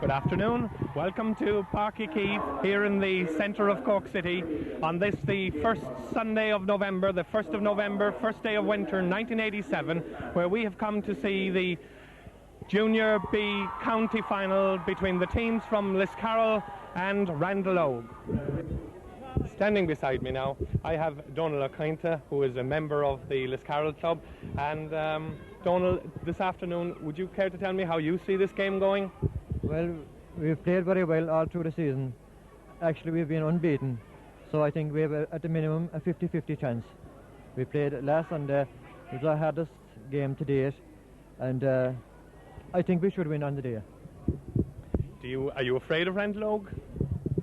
Good afternoon. Welcome to Páirc Uí Chaoimh here in the centre of Cork City on this, the first Sunday of November, the 1st of November, first day of winter 1987, where we have come to see the Junior B county final between the teams from Liscarroll and Randallogue. Standing beside me now, I have Donal O'Kainte, who is a member of the Liscarroll club. And Donal, this afternoon, would you care to tell me how you see this game going? Well, we've played very well all through the season. Actually, we've been unbeaten. So I think we have, at the minimum, a 50-50 chance. We played last Sunday. It was our hardest game to date. And I think we should win on the day. Are you afraid of Randallogue?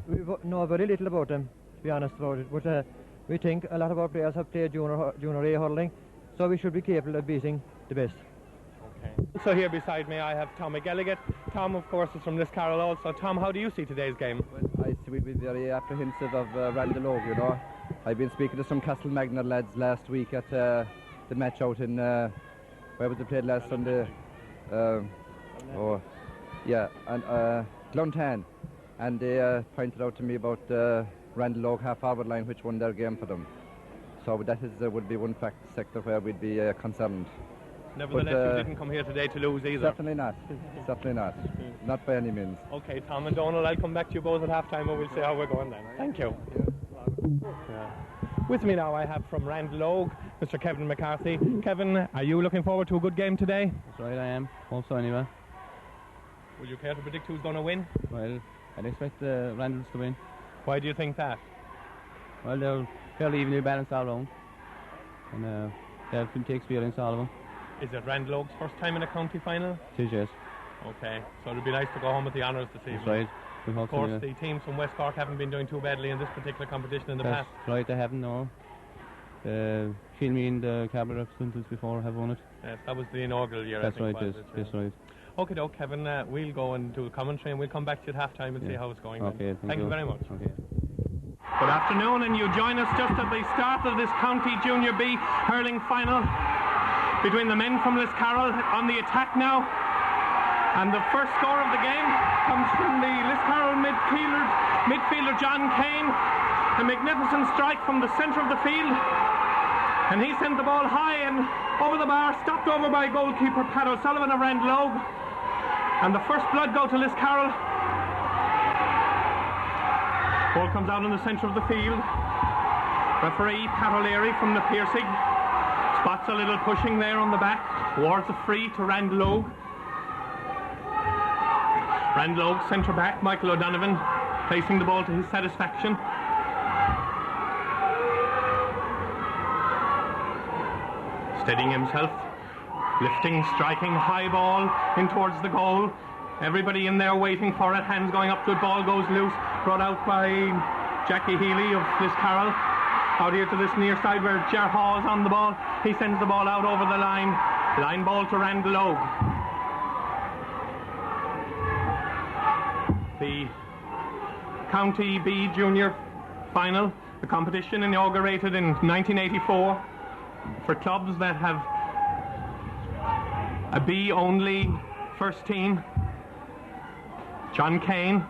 We know very little about them, to be honest about it. But we think a lot of our players have played Junior A hurling, so we should be capable of beating the best. Okay. So here beside me I have Tom McGilligan. Tom, of course, is from Liscarroll also. Tom, how do you see today's game? Well, I see we'd be very apprehensive of Randallogue, you know. I've been speaking to some Castlemagna lads last week at the match out in, where was it played last Sunday? Gluntan. And they pointed out to me about the Randallogue half-forward line, which won their game for them. So that would be one sector where we'd be concerned. Nevertheless, you didn't come here today to lose either. Certainly not. Certainly not. Not by any means. Okay, Tom and Donal, I'll come back to you both at half-time and we'll see how we're going then. Thank you. With me now I have from Randallogue, Mr. Kevin McCarthy. Kevin, are you looking forward to a good game today? That's right, I am. Hope so anyway. Would you care to predict who's going to win? Well, I'd expect the Randalls to win. Why do you think that? Well, they're fairly evenly balanced all around. And they have plenty of experience, all of them. Is it Randallogue's first time in a county final? It is, yes. Okay, so it'll be nice to go home with the honours this evening. That's right. Of course, the teams from West Cork haven't been doing too badly in this particular competition in the past. Right, they haven't, no. Shilmy and the cabinet representatives before have won it. Yes, that was the inaugural year. That's I think, right, yes. That's right. Okay, Kevin, we'll go and do a commentary and we'll come back to you at half-time and see how it's going. Okay, thank you very much. Okay. Good afternoon, and you join us just at the start of this County Junior B hurling final between the men from Liscarroll on the attack now. And the first score of the game comes from the Liscarroll midfielder John Kane. A magnificent strike from the centre of the field. And he sent the ball high and over the bar, stopped over by goalkeeper Pat O'Sullivan of Randallogue. And the first blood go to Liscarroll. Ball comes out in the centre of the field. Referee Pat O'Leary from the Piercing spots a little pushing there on the back. Awards a free to Randallogue. Randallogue centre back Michael O'Donovan placing the ball to his satisfaction. Steadying himself, lifting, striking, high ball in towards the goal. Everybody in there waiting for it, hands going up to it, ball goes loose, brought out by Jackie Healy of Liscarroll. Out here to this near side where Ger Hawes on the ball. He sends the ball out over the line. Line ball to Randallogue. The County B Junior Final, the competition inaugurated in 1984 for clubs that have a B only first team. John Kane.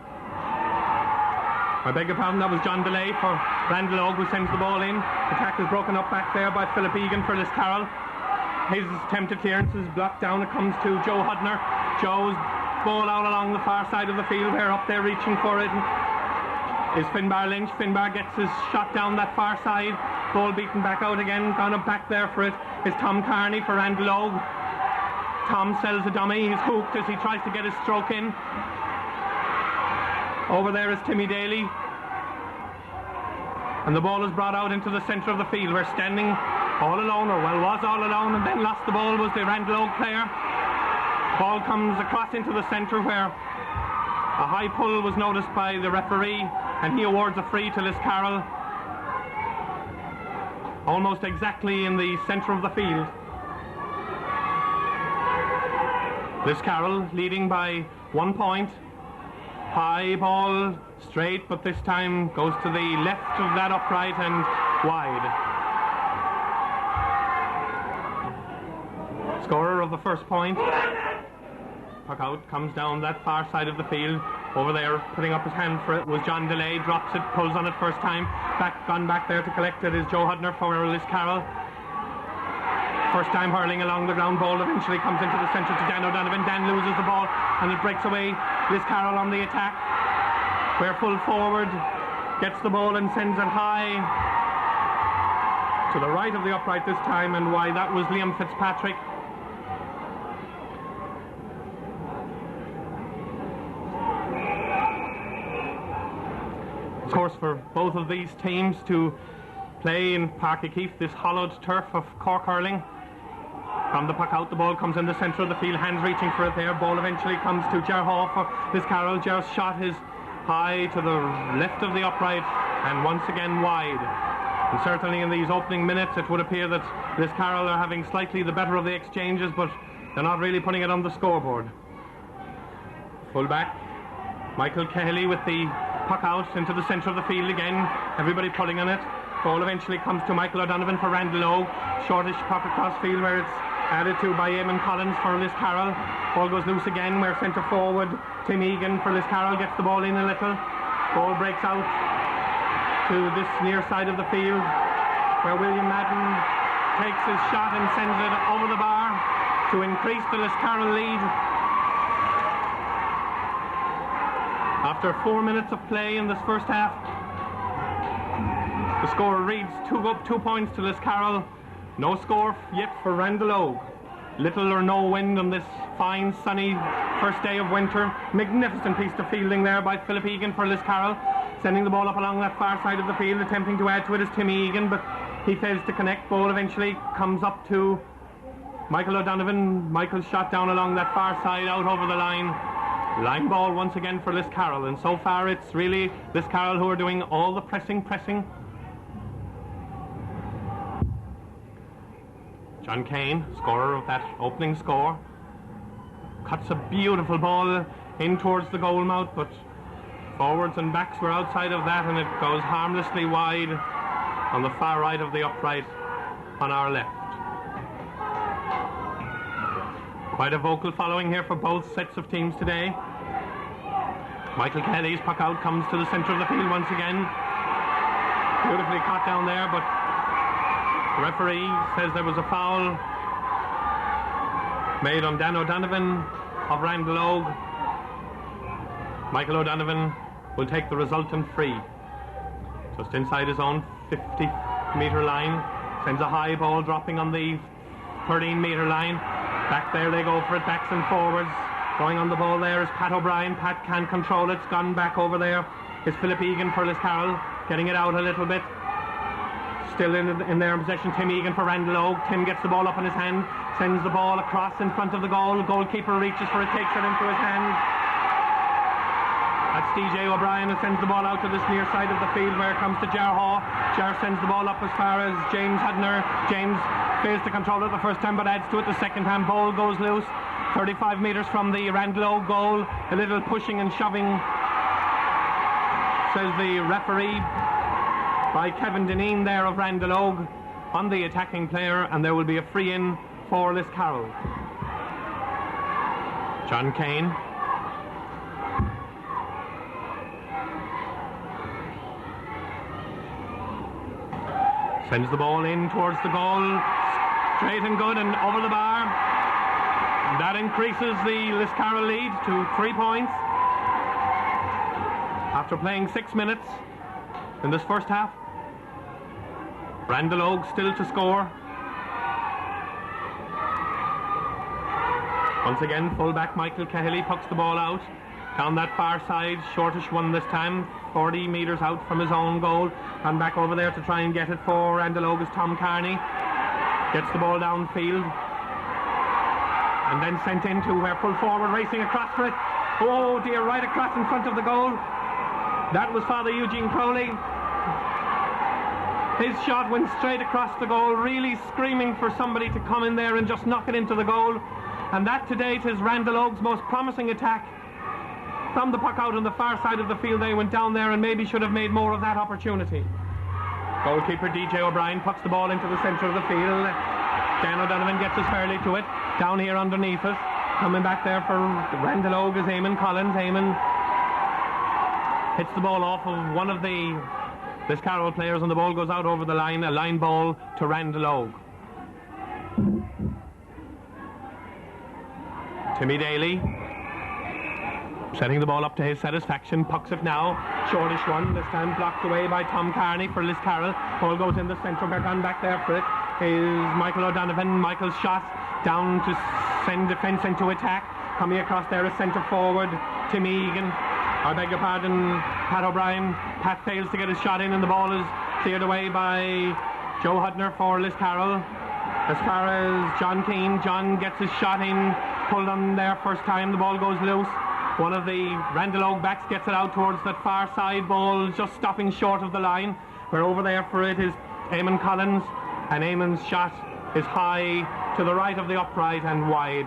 I beg your pardon, that was John DeLay for Randallogue, who sends the ball in. The attack is broken up back there by Philip Egan for Liscarroll. His attempted clearance is blocked down. It comes to Joe Hudner. Joe's ball out along the far side of the field. They're up there reaching for it. Is Finbar Lynch. Finbar gets his shot down that far side. Ball beaten back out again. Gone up back there for it is Tom Carney for Randallogue. Tom sells a dummy. He's hooked as he tries to get his stroke in. Over there is Timmy Daly. And the ball is brought out into the centre of the field. We're standing all alone, or well, was all alone, and then lost the ball was the Randallogue player. Ball comes across into the centre where a high pull was noticed by the referee, and he awards a free to Liscarroll. Almost exactly in the centre of the field. Liscarroll leading by 1 point. High ball, straight, but this time goes to the left of that upright and wide. Scorer of the first point, puck out, comes down that far side of the field. Over there, putting up his hand for it was John DeLay, drops it, pulls on it first time. Gone back there to collect it is Joe Hudner for Liscarroll. First time hurling along the ground, ball eventually comes into the centre to Dan O'Donovan. Dan loses the ball and it breaks away. Liscarroll on the attack, where full forward gets the ball and sends it high to the right of the upright this time, and why that was Liam Fitzpatrick. Of course, for both of these teams to play in Páirc Uí Chaoimh, this hollowed turf of Cork hurling. From the puck out, the ball comes in the centre of the field, hands reaching for it there. Ball eventually comes to Ger Hall for Liscarroll. Ger's shot is high to the left of the upright and once again wide. And certainly in these opening minutes it would appear that Liscarroll are having slightly the better of the exchanges, but they're not really putting it on the scoreboard. Full back, Michael Kelly with the puck out into the centre of the field again. Everybody pulling on it. Ball eventually comes to Michael O'Donovan for Randall Ogue. Shortish puck across field where it's added to by Eamon Collins for Liscarroll. Ball goes loose again where centre forward Tim Egan for Liscarroll gets the ball in a little. Ball breaks out to this near side of the field where William Madden takes his shot and sends it over the bar to increase the Liscarroll lead. After 4 minutes of play in this first half, the score reads 2 points to Liscarroll. No score yet for Randall Ogue. Little or no wind on this fine sunny first day of winter. Magnificent piece of fielding there by Philip Egan for Liscarroll, sending the ball up along that far side of the field. Attempting to add to it is Timmy Egan, but he fails to connect. Ball eventually comes up to Michael O'Donovan. Michael's shot down along that far side, out over the line. Line ball once again for Liscarroll, and so far it's really Liscarroll who are doing all the pressing. John Kane, scorer of that opening score, cuts a beautiful ball in towards the goal mouth, but forwards and backs were outside of that, and it goes harmlessly wide on the far right of the upright on our left. Quite a vocal following here for both sets of teams today. Michael Kelly's puck out comes to the centre of the field once again. Beautifully caught down there, but the referee says there was a foul made on Dan O'Donovan of Randall Ogue. Michael O'Donovan will take the resultant free. Just inside his own 50-metre line. Sends a high ball dropping on the 13-metre line. Back there they go for it, backs and forwards. Going on the ball there is Pat O'Brien. Pat can't control it. It's gone back over there. It's Philip Egan for Liscarroll, getting it out a little bit. Still in their possession, Tim Egan for Randall Ogue. Tim gets the ball up in his hand, sends the ball across in front of the goal. Goalkeeper reaches for it, takes it into his hand. That's DJ O'Brien who sends the ball out to this near side of the field where it comes to Ger Haw. Ger sends the ball up as far as James Hudner. James fails to control it the first time but adds to it the second time. Ball goes loose 35 metres from the Randall Ogue goal. A little pushing and shoving, says the referee, by Kevin Dineen there of Randall Ogue on the attacking player, and there will be a free in for Liscarroll. John Kane. Sends the ball in towards the goal, straight and good and over the bar. That increases the Liscarroll lead to 3 points after playing 6 minutes in this first half. Randall Ogue still to score. Once again, full-back Michael Cahill pucks the ball out down that far side. Shortish one this time, 40 metres out from his own goal, and back over there to try and get it for Randall Ogue is Tom Carney. Gets the ball downfield and then sent into where full forward racing across for it. Oh dear, right across in front of the goal. That was Father Eugene Crowley. His shot went straight across the goal, really screaming for somebody to come in there and just knock it into the goal. And that to date is Randall Ogue's most promising attack. From the puck out on the far side of the field, they went down there and maybe should have made more of that opportunity. Goalkeeper DJ O'Brien puts the ball into the centre of the field. Dan O'Donovan gets us fairly to it. Down here underneath us. coming back there for Randallogue is Eamon Collins. Eamon hits the ball off of one of the Liscarroll players and the ball goes out over the line, a line ball to Randallogue. Timmy Daly setting the ball up to his satisfaction, pucks it now, shortish one, this time blocked away by Tom Carney for Liscarroll. Ball goes in the centre, they're gone back there for it is Michael O'Donovan. Michael's shot down to send defence into attack, coming across there is centre forward Tim Egan, I beg your pardon, Pat O'Brien. Pat fails to get his shot in and the ball is cleared away by Joe Hudner for Liscarroll. As far as John Keane, John gets his shot in, pulled on there first time, the ball goes loose. One of the Randallogue backs gets it out towards that far side, ball just stopping short of the line. We're over there for it is Eamon Collins, and Eamon's shot is high to the right of the upright and wide.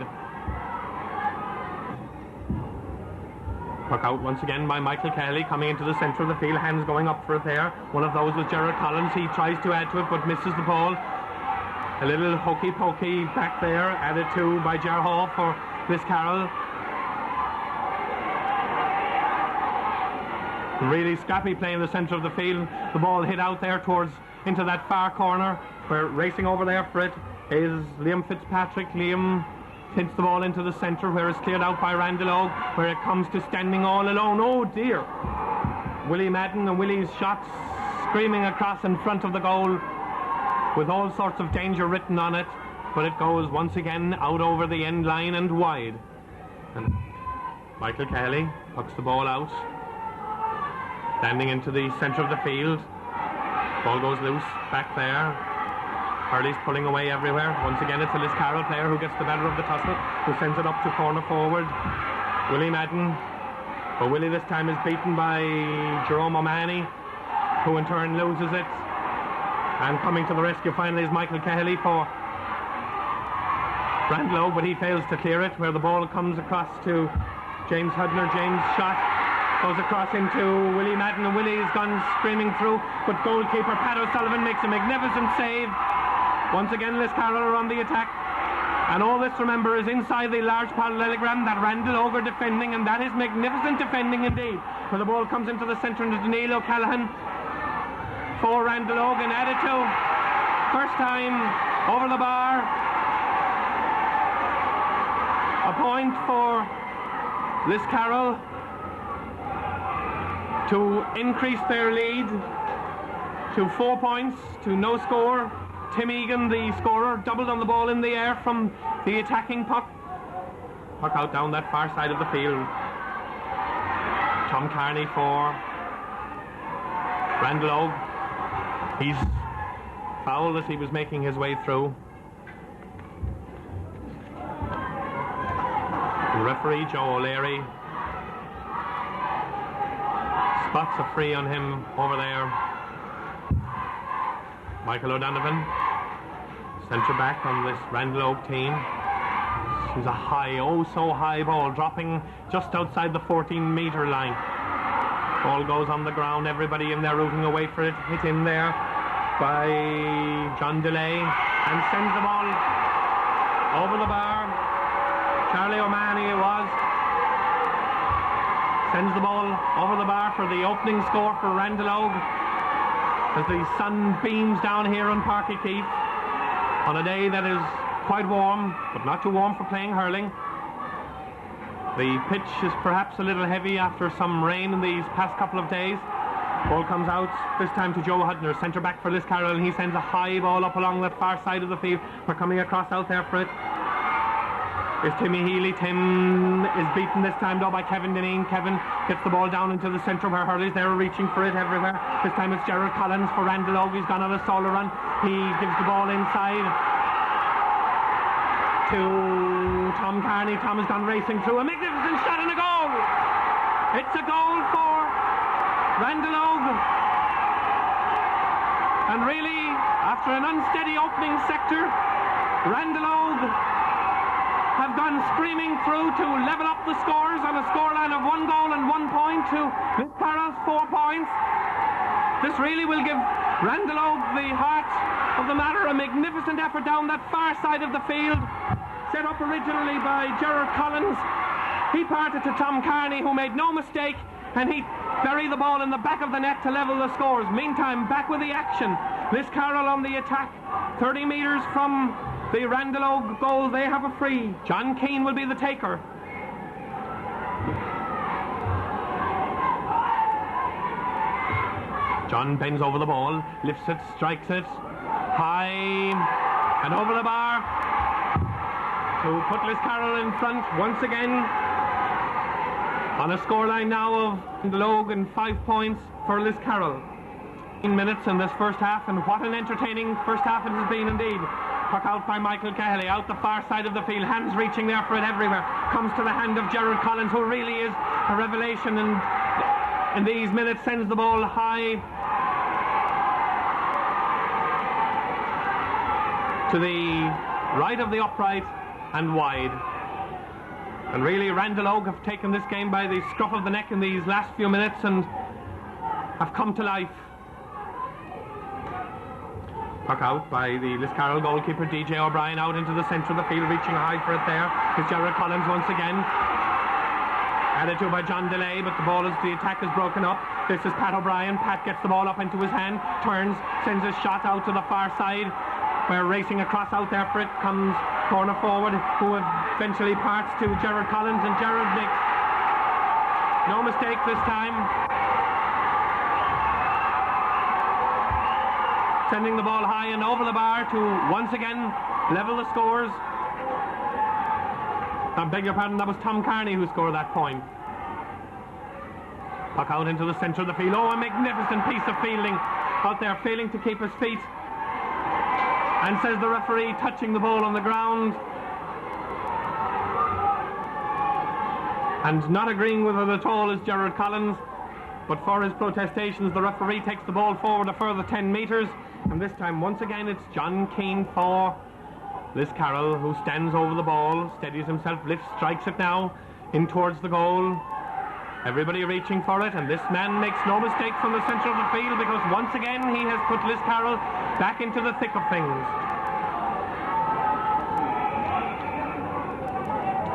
Puck out once again by Michael Kelly, coming into the centre of the field, hands going up for it there. One of those was Gerard Collins, he tries to add to it but misses the ball. A little hokey pokey back there, added to by Ger Hall for Liscarroll. Really scrappy play in the centre of the field. The ball hit out there towards into that far corner. We're racing over there for it is Liam Fitzpatrick. Liam hits the ball into the centre where it's cleared out by Randallogue, where it comes to standing all alone. Oh dear! Willie Madden, and Willie's shots screaming across in front of the goal with all sorts of danger written on it, but it goes once again out over the end line and wide. And Michael Kelly pucks the ball out, standing into the centre of the field. Ball goes loose back there. Hurley's pulling away everywhere. Once again it's a Liscarroll player who gets the better of the tussle, who sends it up to corner forward Willie Madden, but Willie this time is beaten by Jerome O'Mahony, who in turn loses it. And coming to the rescue finally is Michael Kelly for Randallogue, but he fails to clear it, where the ball comes across to James Hudner. James' shot goes across into Willie Madden, and Willie's gone screaming through, but goalkeeper Pat O'Sullivan makes a magnificent save. Once again Liscarroll are on the attack, and all this, remember, is inside the large parallelogram that Randallogue are defending, and that is magnificent defending indeed, where the ball comes into the centre into Neil O'Callaghan for Randallogue and added to. First time over the bar. A point for Liscarroll to increase their lead to 4 points to no score. Tim Egan, the scorer, doubled on the ball in the air from the attacking puck. Puck out down that far side of the field. Tom Carney for Randallogue. He's fouled as he was making his way through. The referee, Joe O'Leary, spots a free on him over there. Michael O'Donovan, centre back on this Randallogue team. This is a high, oh so high ball, dropping just outside the 14-metre line. Ball goes on the ground, everybody in there rooting away for it, hit in there by John DeLay, and sends the ball over the bar. Charlie O'Mahony it was, sends the ball over the bar for the opening score for Randallogue, as the sun beams down here on Páirc Uí Chaoimh on a day that is quite warm, but not too warm for playing hurling. The pitch is perhaps a little heavy after some rain in these past couple of days. Ball comes out, this time to Joe Hudner, centre back for Liscarroll, and he sends a high ball up along that far side of the field. We're coming across out there for it is Timmy Healy. Tim is beaten this time though by Kevin Dineen. Kevin gets the ball down into the centre where Hurley's there reaching for it everywhere. This time it's Gerard Collins for Randallogue. He's gone on a solo run. He gives the ball inside to Tom Carney. Tom has gone racing through. A magnificent shot and a goal! It's a goal for Randallogue. And really, after an unsteady opening sector, Randallogue have gone screaming through to level up the scores on a scoreline of 1 goal and 1 point to Liscarroll's 4 points. This really will give Randallogue the heart of the matter. A magnificent effort down that far side of the field. set up originally by Gerard Collins. He parted to Tom Carney, who made no mistake, and he buried the ball in the back of the net to level the scores. Meantime, back with the action. Liscarroll on the attack, 30 metres from the Randallogue goal. They have a free. John Keane will be the taker. John bends over the ball, lifts it, strikes it high and over the bar to put Liscarroll in front once again on a scoreline now of Randallogue and 5 points for Liscarroll. 15 minutes in this first half, and what an entertaining first half it has been indeed. Puck out by Michael Cahill, out the far side of the field, hands reaching there for it everywhere. Comes to the hand of Gerard Collins, who really is a revelation, and in these minutes sends the ball high to the right of the upright and wide. And really Randallogue have taken this game by the scruff of the neck in these last few minutes and have come to life. Puck out by the Liscarroll goalkeeper DJ O'Brien, out into the centre of the field, reaching high for it there is Gerard Collins once again. Added to by John DeLay, but the attack is broken up. This is Pat O'Brien. Pat gets the ball up into his hand, turns, sends a shot out to the far side, where racing across out there for it comes corner forward, who eventually parts to Gerard Collins, and Gerard makes no mistake this time, sending the ball high and over the bar to once again level the scores. I beg your pardon, that was Tom Carney who scored that point. Puck out into the centre of the field. Oh, a magnificent piece of fielding out there, failing to keep his feet. And says the referee, touching the ball on the ground and not agreeing with it at all is Gerard Collins, but for his protestations the referee takes the ball forward a further 10 metres, and this time once again it's John Keane for Liscarroll, who stands over the ball, steadies himself, lifts, strikes it now in towards the goal. Everybody reaching for it, and this man makes no mistake from the centre of the field, because once again he has put Liscarroll back into the thick of things.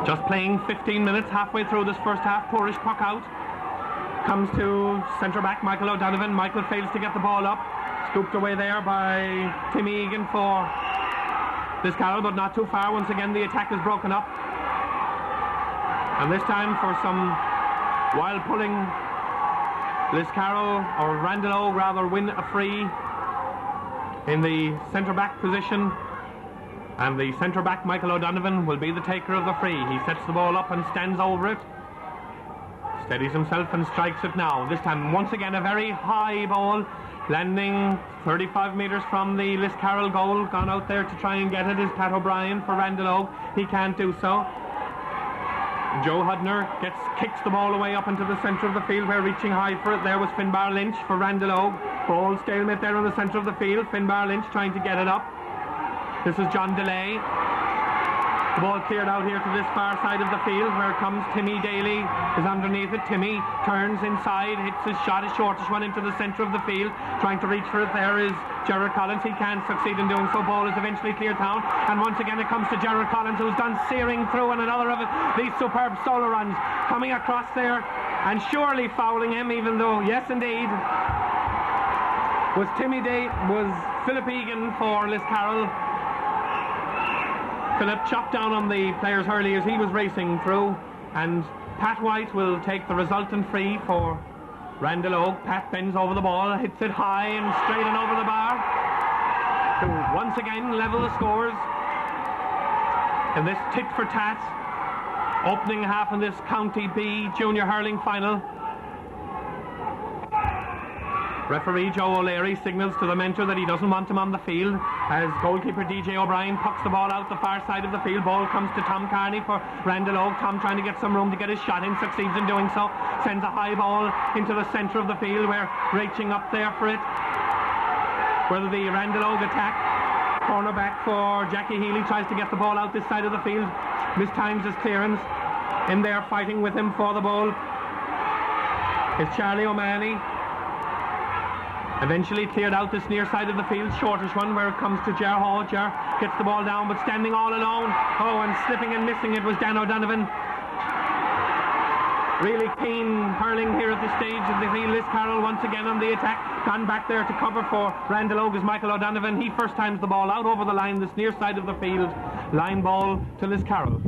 Just playing 15 minutes, halfway through this first half. Poorish puck out. Comes to centre back Michael O'Donovan. Michael fails to get the ball up. Scooped away there by Timmy Egan for Liscarroll, but not too far. Once again the attack is broken up. And this time for some while pulling, Liscarroll, or Randallogue rather, win a free in the centre-back position, and the centre-back Michael O'Donovan will be the taker of the free. He sets the ball up and stands over it, steadies himself and strikes it now. This time once again a very high ball, landing 35 metres from the Liscarroll goal. Gone out there to try and get it is Pat O'Brien for Randallogue. He can't do so. Joe Hudner kicks the ball away up into the centre of the field, where reaching high for it there was Finbar Lynch for Randallogue. Ball stalemate there in the centre of the field. Finbar Lynch trying to get it up. This is John DeLay. The ball cleared out here to this far side of the field, where comes Timmy Daly, is underneath it. Timmy turns inside, hits his shot, a shortish one into the centre of the field. Trying to reach for it there is Gerard Collins. He can't succeed in doing so. Ball is eventually cleared down, and once again it comes to Gerard Collins, who's done searing through, and another of these superb solo runs coming across there and surely fouling him, even though, yes indeed, was Philip Egan for Liscarroll. Philip chopped down on the player's hurley as he was racing through, and Pat White will take the resultant free for Randallogue. Pat bends over the ball, hits it high and straight and over the bar to once again level the scores in this tit for tat opening half in this County B junior hurling final. Referee Joe O'Leary signals to the mentor that he doesn't want him on the field, as goalkeeper DJ O'Brien pucks the ball out the far side of the field. Ball comes to Tom Carney for Randallogue. Tom trying to get some room to get his shot in, succeeds in doing so, sends a high ball into the centre of the field, where reaching up there for it, whether the Randallogue attack, cornerback for Jackie Healy tries to get the ball out this side of the field, mistimes his clearance. In there fighting with him for the ball is Charlie O'Mahony. Eventually cleared out this near side of the field, shortish one, where it comes to Ger Hall. Ger gets the ball down, but standing all alone. Oh, and slipping and missing it was Dan O'Donovan. Really keen hurling here at this stage of the field. Liscarroll once again on the attack. Gone back there to cover for Randall is Michael O'Donovan. He first times the ball out over the line, this near side of the field. Line ball to Liscarroll.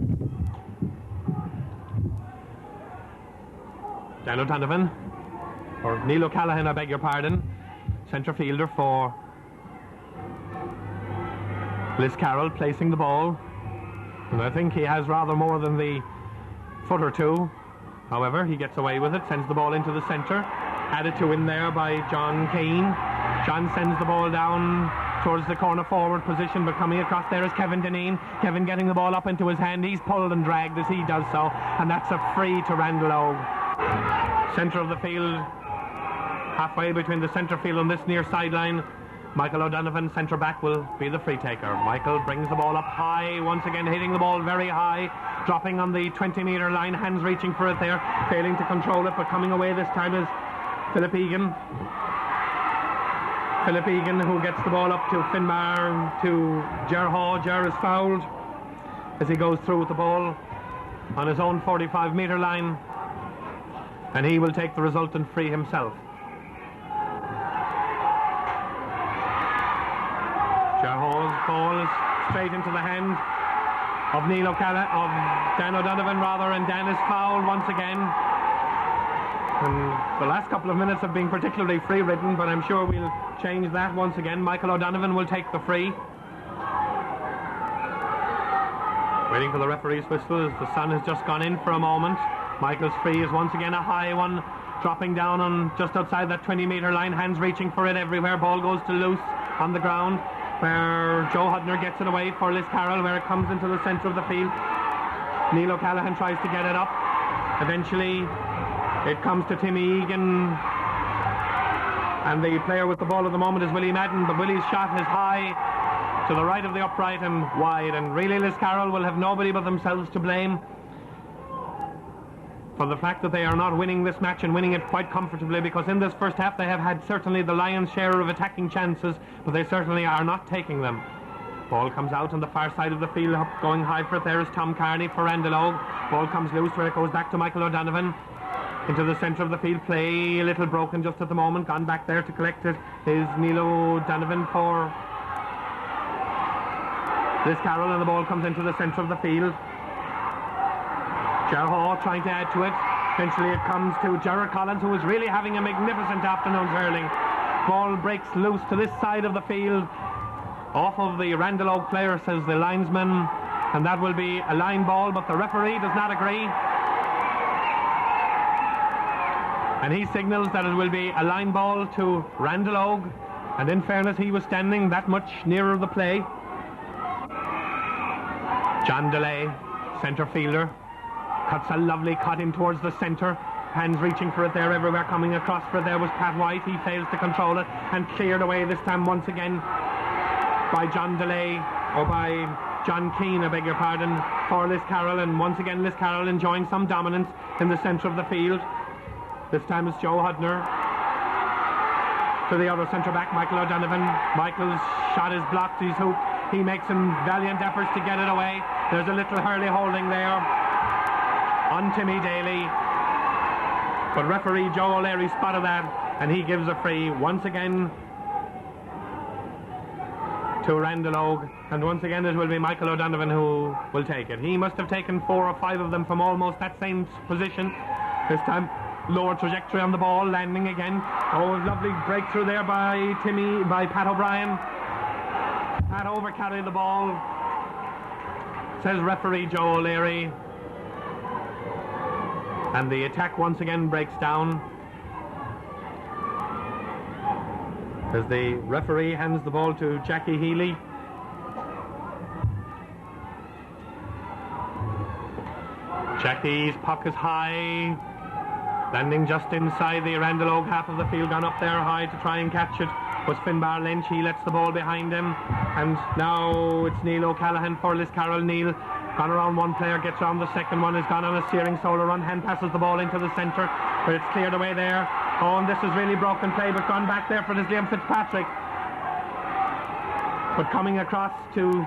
Dan O'Donovan, or Neil O'Callaghan, I beg your pardon. Centre fielder for Liscarroll, placing the ball. And I think he has rather more than the foot or two. However, he gets away with it, sends the ball into the centre. Added to in there by John Keane. John sends the ball down towards the corner forward position, but coming across there is Kevin Deneen. Kevin getting the ball up into his hand. He's pulled and dragged as he does so, and that's a free to Randall Ogue. Centre of the field, halfway between the centre field and this near sideline. Michael O'Donovan, centre back, will be the free taker. Michael brings the ball up high, once again hitting the ball very high, dropping on the 20-metre line, hands reaching for it there, failing to control it, but coming away this time is Philip Egan. Philip Egan, who gets the ball up to Finbar, to Ger Haw. Ger is fouled as he goes through with the ball on his own 45-metre line, and he will take the resultant free himself. Ger Hall's ball is straight into the hand of Neil O'Callaghan, of Dan O'Donovan rather, and Dan is fouled once again. And the last couple of minutes have been particularly free-ridden, but I'm sure we'll change that once again. Michael O'Donovan will take the free. Waiting for the referee's whistle as the sun has just gone in for a moment. Michael's free is once again a high one, dropping down on just outside that 20-metre line, hands reaching for it everywhere. Ball goes to loose on the ground, where Joe Hudner gets it away for Liscarroll, where it comes into the centre of the field. Neil O'Callaghan tries to get it up. Eventually it comes to Timmy Egan, and the player with the ball at the moment is Willie Madden, but Willie's shot is high to the right of the upright and wide, and really Liscarroll will have nobody but themselves to blame for the fact that they are not winning this match, and winning it quite comfortably, because in this first half they have had certainly the lion's share of attacking chances, but they certainly are not taking them. Ball comes out on the far side of the field, going high for it there is Tom Carney for Randall Ogue. Ball comes loose where it goes back to Michael O'Donovan. Into the centre of the field, play a little broken just at the moment. Gone back there to collect it is Neil O'Donovan for Liscarroll, and the ball comes into the centre of the field. Ger Haw trying to add to it. Eventually it comes to Gerard Collins, who is really having a magnificent afternoon hurling. Ball breaks loose to this side of the field, off of the Randall Ogue player, says the linesman, and that will be a line ball, but the referee does not agree. And he signals that it will be a line ball to Randall Ogue, and in fairness he was standing that much nearer the play. John DeLay, centre fielder, cuts a lovely cut in towards the centre, hands reaching for it there everywhere. Coming across for it there was Pat White. He fails to control it and cleared away this time once again by John DeLay, or by John Keane, I beg your pardon, for Liscarroll, and once again Liscarroll enjoying some dominance in the centre of the field. This time it's Joe Hudner to the other centre back, Michael O'Donovan. Michael's shot is blocked, his hoop. He makes some valiant efforts to get it away. There's a little hurley holding there on Timmy Daly, but referee Joe O'Leary spotted that, and he gives a free once again to Randall Ogue, and once again it will be Michael O'Donovan who will take it. He must have taken 4 or 5 of them from almost that same position. This time lower trajectory on the ball, landing again. Oh, lovely breakthrough there by Pat O'Brien. Pat overcarried the ball, says referee Joe O'Leary, and the attack once again breaks down as the referee hands the ball to Jackie Healy. Jackie's puck is high, landing just inside the Randall Ogue half of the field. Gone up there high to try and catch it was Finbar Lynch. He lets the ball behind him, and now it's Neil O'Callaghan for Liscarroll. Neil gone around one player, gets around the second one, has gone on a steering solo run, hand passes the ball into the centre, but it's cleared away there Oh, and this is really broken play, but gone back there for this Liam Fitzpatrick. But coming across to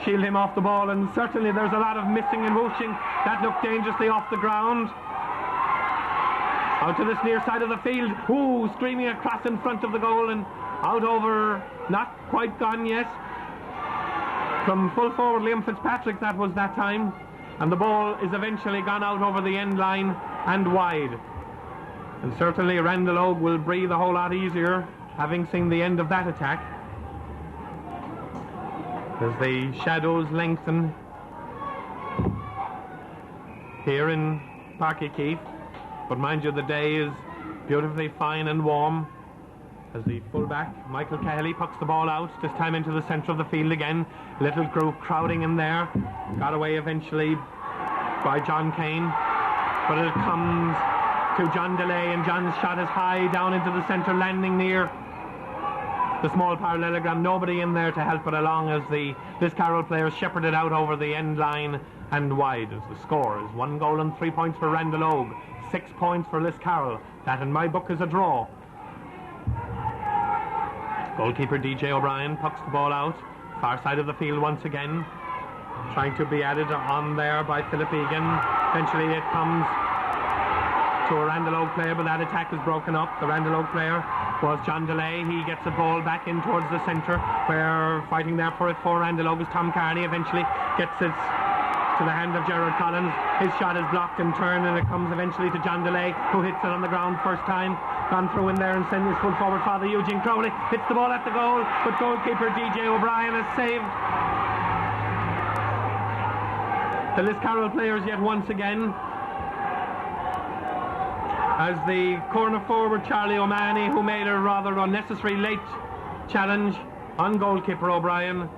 shield him off the ball, and certainly there's a lot of missing and whooshing. That looked dangerously off the ground. Out to this near side of the field. Ooh, screaming across in front of the goal and out over, not quite gone yet. From full forward Liam Fitzpatrick that was that time. And the ball is eventually gone out over the end line and wide. And certainly Randall Ogue will breathe a whole lot easier having seen the end of that attack. As the shadows lengthen here in Páirc Keith. But mind you, the day is beautifully fine and warm. As the fullback, Michael Cahill, pucks the ball out, this time into the centre of the field again. Little group crowding in there. Got away eventually by John Kane. But it comes to John DeLay, and John's shot is high down into the centre, landing near the small parallelogram. Nobody in there to help it along as the Liscarroll players shepherd it out over the end line and wide. As the score is 1 goal and 3 points for Randall Ogue, 6 points for Liscarroll. That in my book is a draw. Goalkeeper DJ O'Brien pucks the ball out, far side of the field once again, trying to be added on there by Philip Egan. Eventually it comes to a Randall Ogue player, but that attack is broken up. The Randall Ogue player was John DeLay. He gets the ball back in towards the centre, where fighting there for it for Randall Ogue is Tom Carney. Eventually gets it to the hand of Gerard Collins. His shot is blocked in turn, and it comes eventually to John DeLay, who hits it on the ground first time. Gone through in there and sends his full forward father Eugene Crowley. Hits the ball at the goal, but goalkeeper DJ O'Brien has saved the Liscarroll players yet once again. As the corner forward Charlie O'Mahony, who made a rather unnecessary late challenge on goalkeeper O'Brien,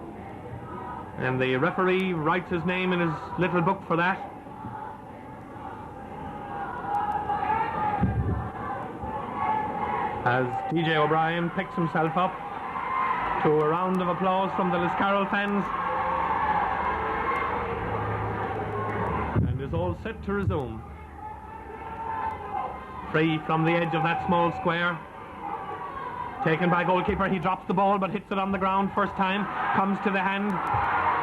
and the referee writes his name in his little book for that. As DJ O'Brien picks himself up to a round of applause from the Liscarroll fans and is all set to resume. Free from the edge of that small square. Taken by goalkeeper. He drops the ball but hits it on the ground first time. Comes to the hand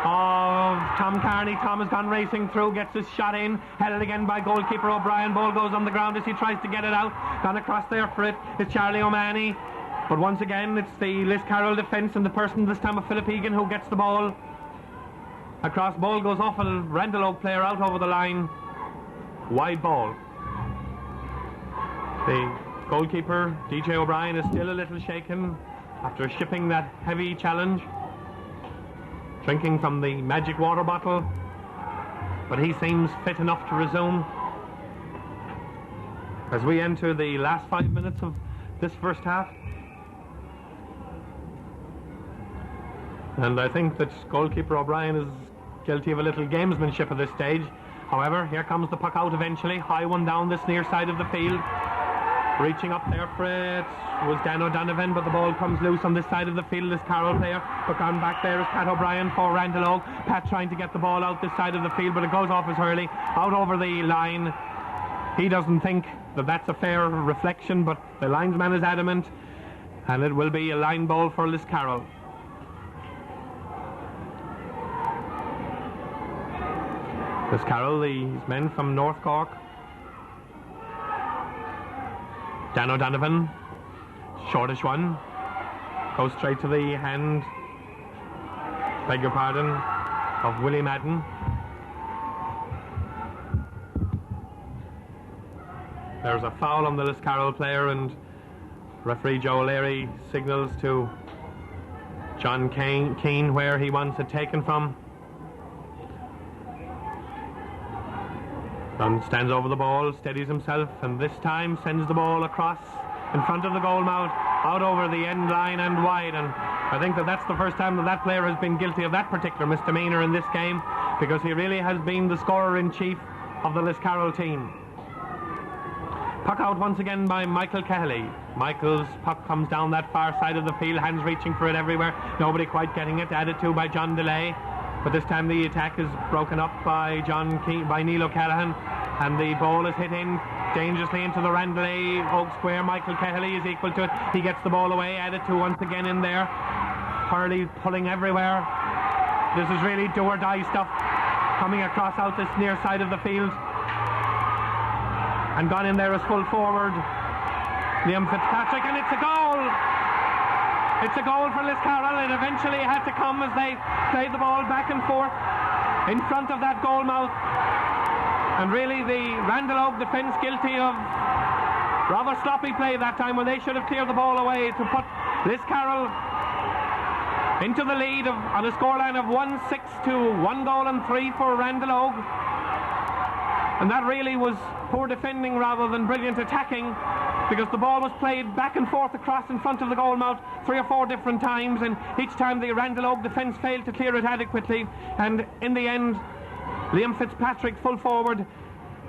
of Tom Carney. Tom has gone racing through, gets his shot in, held again by goalkeeper O'Brien. Ball goes on the ground as he tries to get it out. Gone across there for it. It's Charlie O'Mahony. But once again it's the Liscarroll defence and the person this time of Philip Egan who gets the ball across. Ball goes off a Randall Ogue player out over the line. Wide ball. The goalkeeper, DJ O'Brien, is still a little shaken after shipping that heavy challenge, drinking from the magic water bottle, but he seems fit enough to resume as we enter the last 5 minutes of this first half. And I think that goalkeeper O'Brien is guilty of a little gamesmanship at this stage. However, here comes the puck out eventually, high one down this near side of the field. Reaching up there for it was Dan O'Donovan, but the ball comes loose on this side of the field. This Carroll player, but gone back there is Pat O'Brien for Randall Ogue. Pat trying to get the ball out this side of the field, but it goes off as Hurley out over the line. He doesn't think that that's a fair reflection, but the linesman is adamant, and it will be a line ball for Liscarroll. Liscarroll, these men from North Cork. Dan O'Donovan, shortish one, goes straight to the hand, beg your pardon, of Willie Madden. There's a foul on the Liscarroll player, and referee Joe O'Leary signals to John Keane where he wants it taken from. Dunn stands over the ball, steadies himself, and this time sends the ball across in front of the goal mouth, out over the end line and wide. And I think that that's the first time that that player has been guilty of that particular misdemeanour in this game, because he really has been the scorer-in-chief of the Liscarroll team. Puck out once again by Michael Cahill. Michael's puck comes down that far side of the field, hands reaching for it everywhere, nobody quite getting it, added to by John DeLay. But this time the attack is broken up by Neil O'Callaghan, And the ball is hit in dangerously into the Randall Oak Square. Michael Kelly is equal to it. He gets the ball away, added to once again in there. Hurley pulling everywhere. This is really do or die stuff, coming across out this near side of the field. And gone in there as full forward Liam Fitzpatrick, and it's a goal! It's a goal for Liscarroll. It eventually had to come as they played the ball back and forth in front of that goal mouth. And really the Randall Oak defence guilty of rather sloppy play that time, when they should have cleared the ball away to put Liscarroll into the lead on a scoreline of 1-6 to 1 goal and 3 for Randall Oak. And that really was poor defending rather than brilliant attacking, because the ball was played back and forth across in front of the goal mouth 3 or 4 different times, and each time the Randall Oak defence failed to clear it adequately. And in the end, Liam Fitzpatrick, full forward,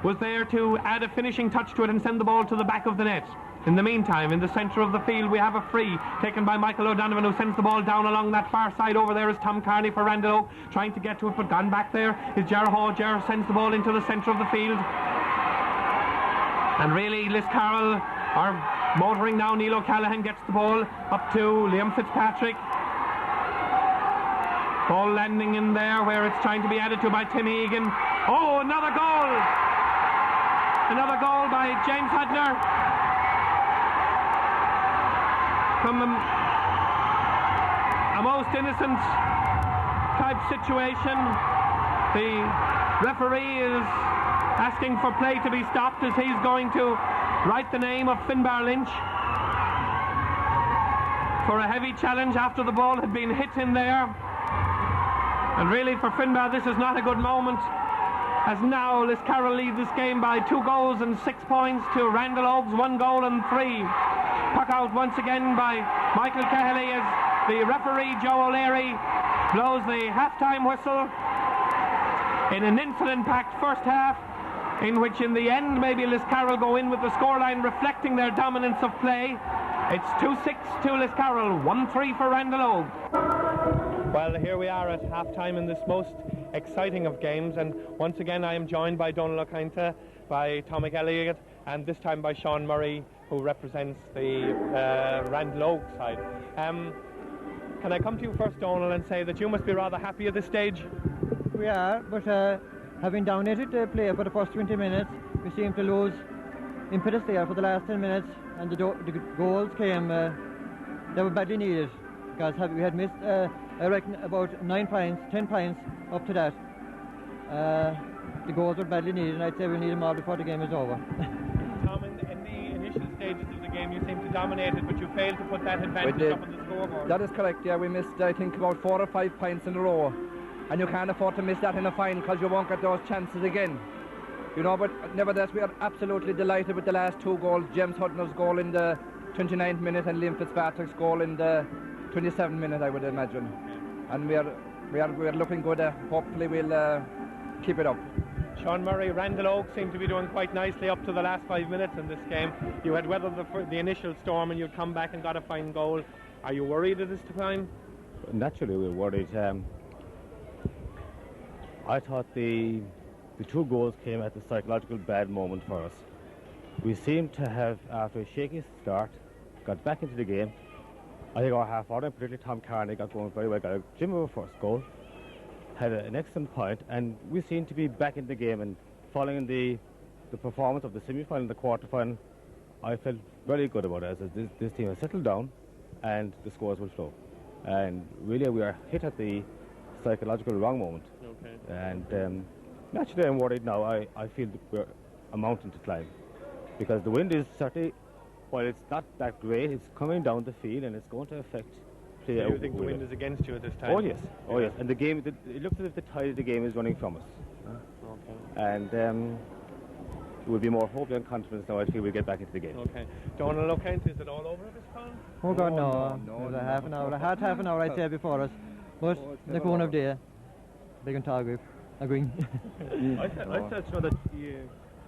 was there to add a finishing touch to it and send the ball to the back of the net. In the meantime, in the centre of the field, we have a free taken by Michael O'Donovan, who sends the ball down along that far side. Over there is Tom Carney for Randall Oak, trying to get to it, but gone back there is Ger Hall. Ger sends the ball into the centre of the field. And really, Liscarroll are motoring now. Neil O'Callaghan gets the ball up to Liam Fitzpatrick. Ball landing in there where it's trying to be added to by Tim Egan. Oh, another goal! Another goal by James Hudner. From a most innocent type situation. The referee is asking for play to be stopped as he's going to write the name of Finbar Lynch for a heavy challenge after the ball had been hit in there. And really for Finbar, this is not a good moment, as now Liscarroll lead this game by 2 goals and 6 points to Randall Oak's 1 goal and 3. Puck out once again by Michael Cahill as the referee Joe O'Leary blows the half-time whistle in an incident-packed first half, in which in the end maybe Liscarroll go in with the scoreline reflecting their dominance of play. It's 2-6 to Liscarroll, 1-3 for Randall Oak. Well, here we are at half-time in this most exciting of games, and once again I am joined by Donal O'Kainte, by Tommy Elliott, and this time by Sean Murray, who represents the Randall Oak side. Can I come to you first, Donal, and say that you must be rather happy at this stage? We are, but having dominated the play for the first 20 minutes, we seem to lose impetus there for the last 10 minutes, and the goals came, they were badly needed, because we had missed, I reckon, about 9 points, 10 points up to that. The goals were badly needed, and I'd say we need them all before the game is over. Tom, in the initial stages of the game, you seemed to dominate it, but you failed to put that advantage up on the scoreboard. That is correct, yeah. We missed, I think, about 4 or 5 points in a row. And you can't afford to miss that in a final, because you won't get those chances again. You know, but nevertheless, we are absolutely delighted with the last 2 goals. James Hudner's goal in the 29th minute and Liam Fitzpatrick's goal in the 27th minute, I would imagine. And we are looking good. Hopefully we'll keep it up. Sean Murray, Randall Oak seemed to be doing quite nicely up to the last 5 minutes in this game. You had weathered the initial storm and you'd come back and got a fine goal. Are you worried at this time? Naturally we're worried. I thought the 2 goals came at the psychological bad moment for us. We seemed to have, after a shaky start, got back into the game. I think our half order, particularly Tom Carney, got going very well, got a gym of a first goal, had an excellent point, and we seemed to be back in the game. And following the performance of the semi-final and the quarter-final, I felt very good about it, as this team has settled down and the scores will flow. And really we are hit at the psychological wrong moment. Okay. And naturally I'm worried now. I feel that we're a mountain to climb, because the wind is certainly, while it's not that great, it's coming down the field and it's going to affect play. Do you think the wind is against you at this time? Oh yes, oh yes. And the game, it looks as if the tide of the game is running from us. Okay. And there will be more hope and confidence now. I feel we'll get back into the game. Okay. Donal O'Kainte, is it all over at this point? Oh God, no. There's a half an hour. I had half an hour, I'd say, before us. But the one of day, big and tall group, agreeing. I felt so that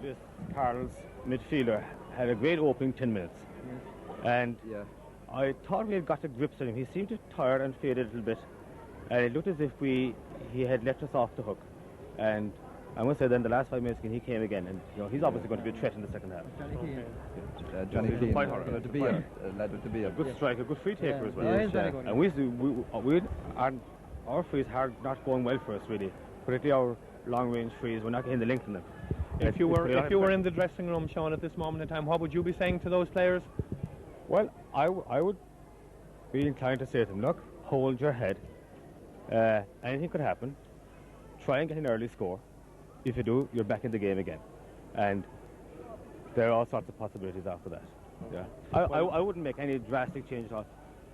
this Carl's midfielder had a great opening 10 minutes. And I thought we had got a grip on him. He seemed to tire and fade a little bit. And it looked as if he had left us off the hook. And I must say then the last 5 minutes he came again, and he's obviously going to be a threat in the second half. Johnny Keane, to be a lad with the beard. good striker, good free taker as well. Yeah, And our frees are not going well for us really, particularly our long range frees. We're not getting the length in them. If you were in the dressing room, Sean, at this moment in time, what would you be saying to those players? Well, I would be inclined to say to them, look, hold your head. Anything could happen. Try and get an early score. If you do, you're back in the game again. And there are all sorts of possibilities after that. Yeah. I wouldn't make any drastic changes.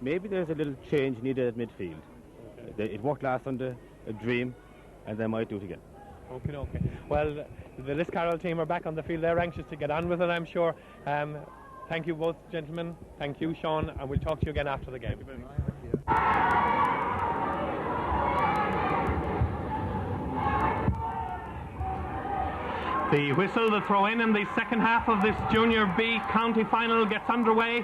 Maybe there's a little change needed at midfield. Okay. It worked last under a dream, and they might do it again. Okay. Well, the Liscarroll team are back on the field. They're anxious to get on with it, I'm sure. Thank you both, gentlemen. Thank you, Sean, and we'll talk to you again after the game. The whistle, the throw-in in the second half of this Junior B county final gets underway,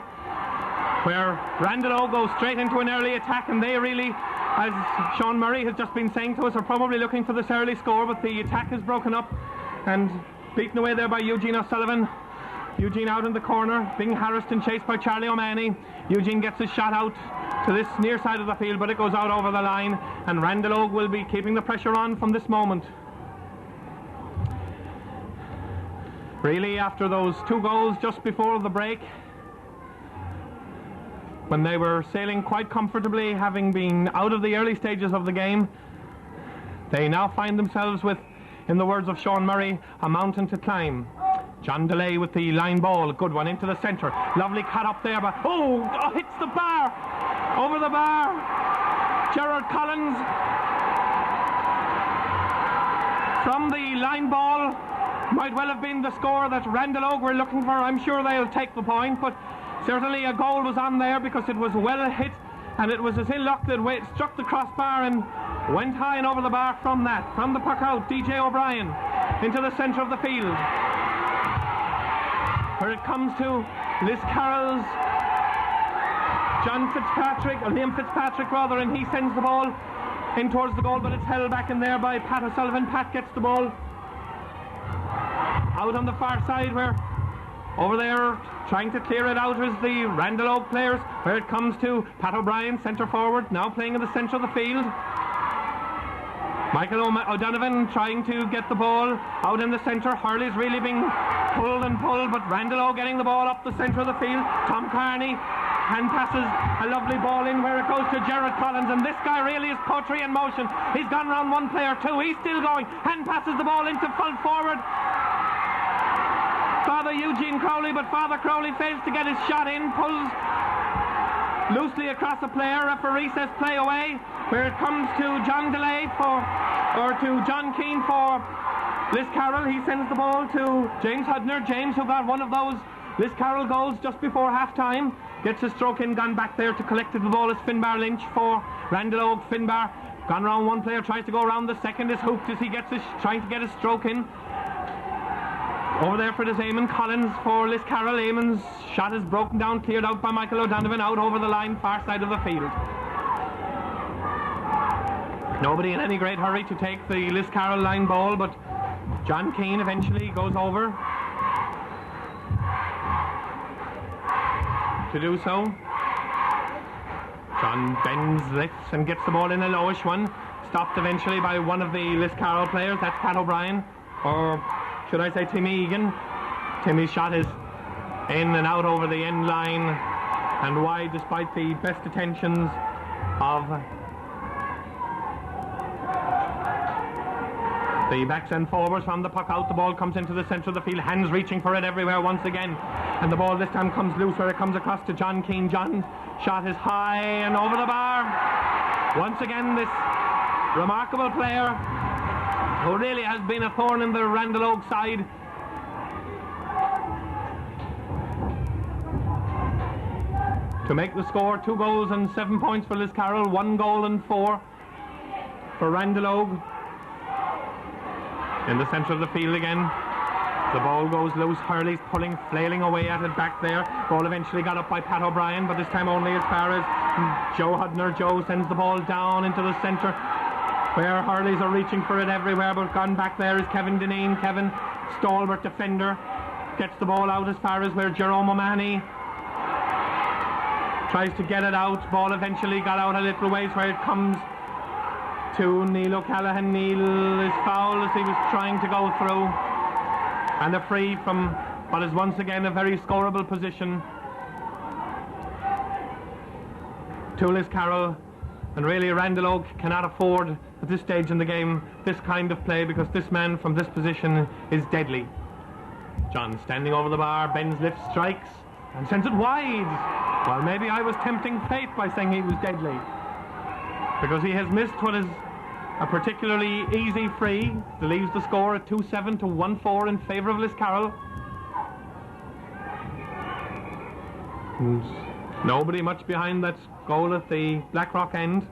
where Randalloe goes straight into an early attack, and they really, as Sean Murray has just been saying to us, are probably looking for this early score, but the attack is broken up and beaten away there by Eugene O'Sullivan. Eugene out in the corner, being harassed and chased by Charlie O'Mahony. Eugene gets his shot out to this near side of the field, but it goes out over the line, and Randalloe will be keeping the pressure on from this moment. Really, after those 2 goals just before the break, when they were sailing quite comfortably, having been out of the early stages of the game, they now find themselves with, in the words of Sean Murray, a mountain to climb. John DeLay with the line ball, good one into the centre, lovely cut up there, but hits the bar, over the bar. Gerard Collins from the line ball might well have been the score that Randalloe were looking for. I'm sure they'll take the point, but certainly a goal was on there because it was well hit, and it was as ill luck that it struck the crossbar and went high and over the bar from that. From the puck out, DJ O'Brien into the centre of the field, where it comes to Liscarroll's Liam Fitzpatrick rather, and he sends the ball in towards the goal, but it's held back in there by Pat O'Sullivan. Pat gets the ball out on the far side, where over there trying to clear it out is the Randalloe players, where it comes to Pat O'Brien, centre forward, now playing in the centre of the field. Michael O'Donovan trying to get the ball out in the centre. Hurley's really being pulled, but Randalloe getting the ball up the centre of the field. Tom Carney hand passes a lovely ball in, where it goes to Gerard Collins, and this guy really is poetry in motion. He's gone round one player too, he's still going, hand passes the ball into full forward Father Eugene Crowley, but Father Crowley fails to get his shot in, pulls loosely across a player. Referee says play away, where it comes to John DeLay to John Keane for Liscarroll. He sends the ball to James Hudner. James, who got one of those Liscarroll goals just before half-time, gets a stroke in, gone back there to collect the ball. Is Finbar Lynch for Randalloe. Finbar gone round one player, tries to go round the second, is hooked as he gets trying to get a stroke in. Over there for this Eamon Collins for Liscarroll. Eamon's shot is broken down, cleared out by Michael O'Donovan, out over the line, far side of the field. Nobody in any great hurry to take the Liscarroll line ball, but John Keane eventually goes over to do so. John bends, lifts and gets the ball in a lowish one, stopped eventually by one of the Liscarroll players. That's Pat O'Brien, or should I say Timmy Egan. Timmy's shot is in and out over the end line and wide, despite the best attentions of the backs and forwards. From the puck out, the ball comes into the centre of the field, hands reaching for it everywhere once again, and the ball this time comes loose, where it comes across to John Keane. John's shot is high and over the bar. Once again, this remarkable player, who really has been a thorn in the Randalloe side, to make the score. 2 goals and 7 points for Liscarroll, 1 goal and 4 for Randalloe. In the centre of the field again, the ball goes loose. Hurley's pulling, flailing away at it back there. Ball eventually got up by Pat O'Brien, but this time only as far as Joe Hudner. Joe sends the ball down into the centre. where Hurleys are reaching for it everywhere, but gone back there is Kevin Dineen. Kevin, stalwart defender, gets the ball out as far as where Jerome O'Mahony tries to get it out. Ball eventually got out a little ways where it comes to Neil O'Callaghan. Neil is fouled as he was trying to go through, and a free from what is once again a very scoreable position to Liscarroll. And really Randall Oak cannot afford at this stage in the game this kind of play, because this man from this position is deadly. John standing over the bar, bends, lifts, strikes and sends it wide. Well, maybe I was tempting fate by saying he was deadly, because he has missed what is a particularly easy free that leaves the score at 2-7 to 1-4 in favour of Liscarroll. Nobody much behind that goal at the Blackrock end.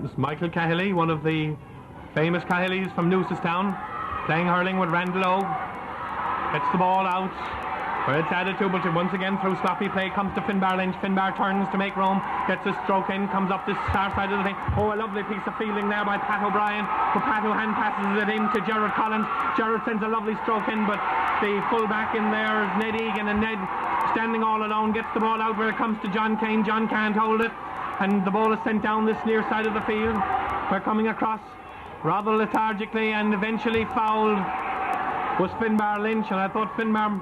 It's Michael Cahill, one of the famous Cahillys from Newcestown, playing hurling with Randall Ogue. Gets the ball out where it's added to, but once again through sloppy play comes to Finbar Lynch. Finbar turns to make room, gets a stroke in, comes up this far side of the thing. Oh, a lovely piece of fielding there by Pat O'Brien, but Pat who hand passes it in to Gerard Collins. Gerard sends a lovely stroke in, but the full back in there is Ned Egan, and Ned, standing all alone, gets the ball out where it comes to John Kane. John can't hold it, and the ball is sent down this near side of the field. We're coming across rather lethargically, and eventually fouled was Finbar Lynch, and I thought Finbar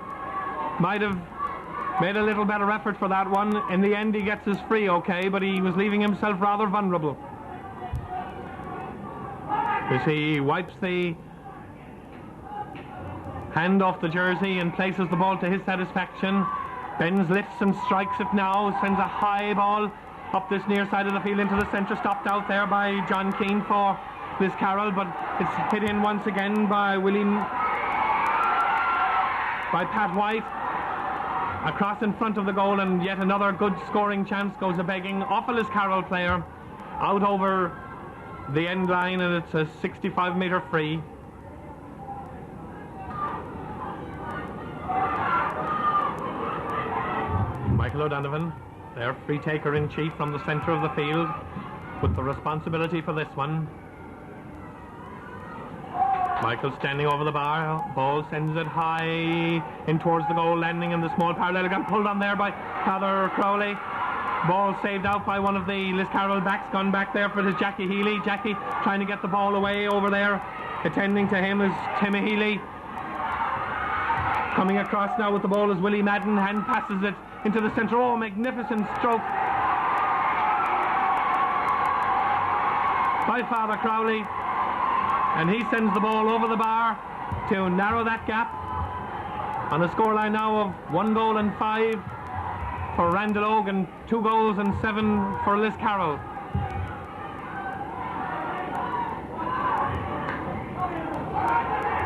might have made a little better effort for that one. In the end he gets his free okay, but he was leaving himself rather vulnerable as he wipes the hand off the jersey and places the ball to his satisfaction. Bends, lifts and strikes it now, sends a high ball up this near side of the field into the centre, stopped out there by John Keane for Liscarroll, but it's hit in once again by Pat White across in front of the goal, and yet another good scoring chance goes a begging off a Liscarroll player out over the end line, and it's a 65-metre free. Michael O'Donovan, their free taker in chief from the centre of the field, with the responsibility for this one. Michael standing over the bar, ball sends it high in towards the goal, landing in the small parallelogram, pulled on there by Father Crowley. Ball saved out by one of the Liscarroll backs, gone back there for his Jackie Healy. Jackie trying to get the ball away over there. Attending to him is Timmy Healy. Coming across now with the ball is Willie Madden, hand passes it into the centre. Oh, magnificent stroke by Father Crowley, and he sends the ball over the bar to narrow that gap on a scoreline now of 1 goal and 5 for Randall Ogue and 2 goals and 7 for Liscarroll.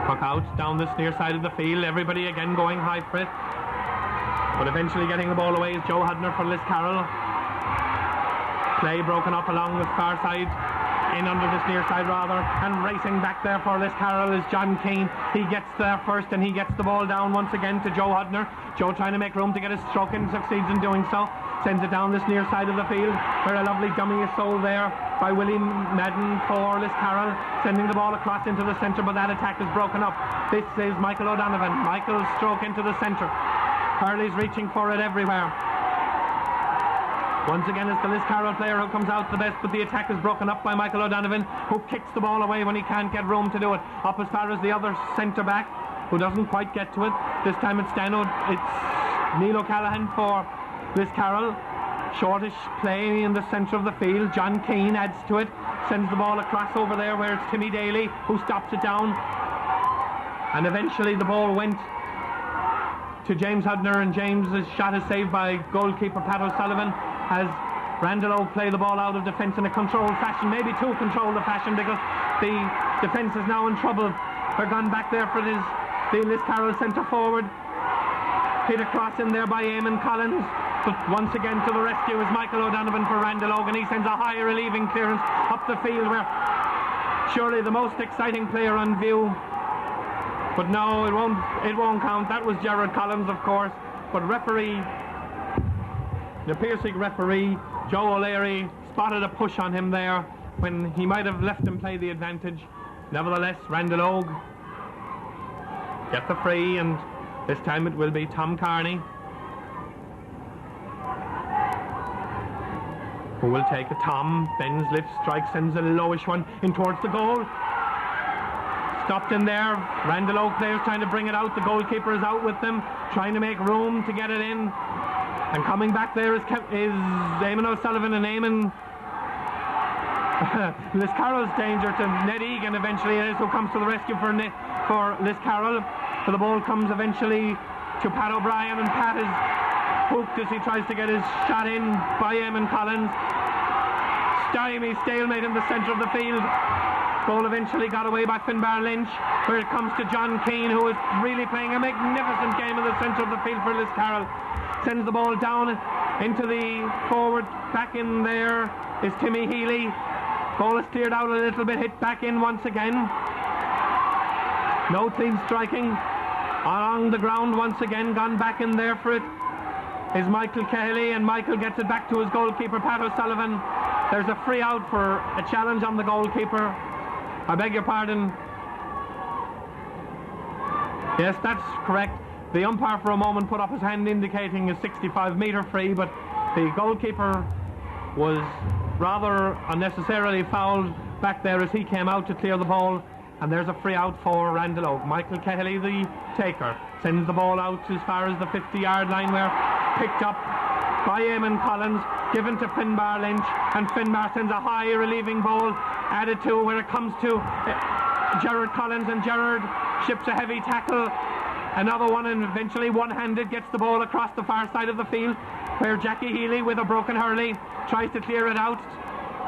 Puck out down this near side of the field, everybody again going high for it, but eventually getting the ball away is Joe Hudner for Liscarroll. Play broken up along the far side, in under this near side rather, and racing back there for Liscarroll is John Keane. He gets there first and he gets the ball down once again to Joe Hudner. Joe trying to make room to get his stroke in, succeeds in doing so, sends it down this near side of the field where a lovely dummy is sold there by Willie Madden for Liscarroll, sending the ball across into the centre, but that attack is broken up. This is Michael O'Donovan. Michael's stroke into the centre. Hurley's reaching for it everywhere. Once again it's the Liscarroll player who comes out the best, but the attack is broken up by Michael O'Donovan, who kicks the ball away when he can't get room to do it. Up as far as the other centre back, who doesn't quite get to it. This time it's Neil O'Callaghan for Liscarroll. Shortish play in the centre of the field. John Keane adds to it, sends the ball across over there where it's Timmy Daly who stops it down, and eventually the ball went to James Hudner, and James's shot is saved by goalkeeper Pat O'Sullivan as Randall Ogue play the ball out of defence in a controlled fashion, maybe too controlled a fashion, because the defence is now in trouble. They're gone back there for the Liscarroll centre forward, hit across in there by Eamon Collins, but once again to the rescue is Michael O'Donovan for Randall Ogue, and he sends a high relieving clearance up the field where surely the most exciting player on view, but no, it won't count. That was Gerard Collins, of course, but the Piercing referee Joe O'Leary spotted a push on him there, when he might have left him play the advantage. Nevertheless, Randall Ogue get the free, and this time it will be Tom Carney who will take it. Tom bends, lifts, strikes, sends a lowish one in towards the goal. Stopped in there. Randall Ogue players trying to bring it out. The goalkeeper is out with them, trying to make room to get it in. And coming back there is Eamon O'Sullivan, and Eamon Liscarroll's danger to Ned Egan eventually it is who comes to the rescue for Liscarroll. So the ball comes eventually to Pat O'Brien, and Pat is hooked as he tries to get his shot in by Eamon Collins. Stalemate in the centre of the field. Goal eventually got away by Finbar Lynch, where it comes to John Keane, who is really playing a magnificent game in the centre of the field for Liscarroll. Sends the ball down into the forward. Back in there is Timmy Healy. Ball is cleared out a little bit, hit back in once again. No clean striking. Along the ground once again, gone back in there for it is Michael Kelly, and Michael gets it back to his goalkeeper, Pat O'Sullivan. There's a free out for a challenge on the goalkeeper. I beg your pardon. Yes, that's correct. The umpire for a moment put up his hand indicating a 65-metre free, but the goalkeeper was rather unnecessarily fouled back there as he came out to clear the ball, and there's a free out for Randall Ogue. Michael Kelly, the taker, sends the ball out as far as the 50-yard line, where picked up by Eamon Collins, given to Finbar Lynch, and Finbar sends a high relieving ball added to where it comes to Gerard Collins, and Gerard ships a heavy tackle. Another one, and eventually one-handed gets the ball across the far side of the field, where Jackie Healy with a broken hurley tries to clear it out.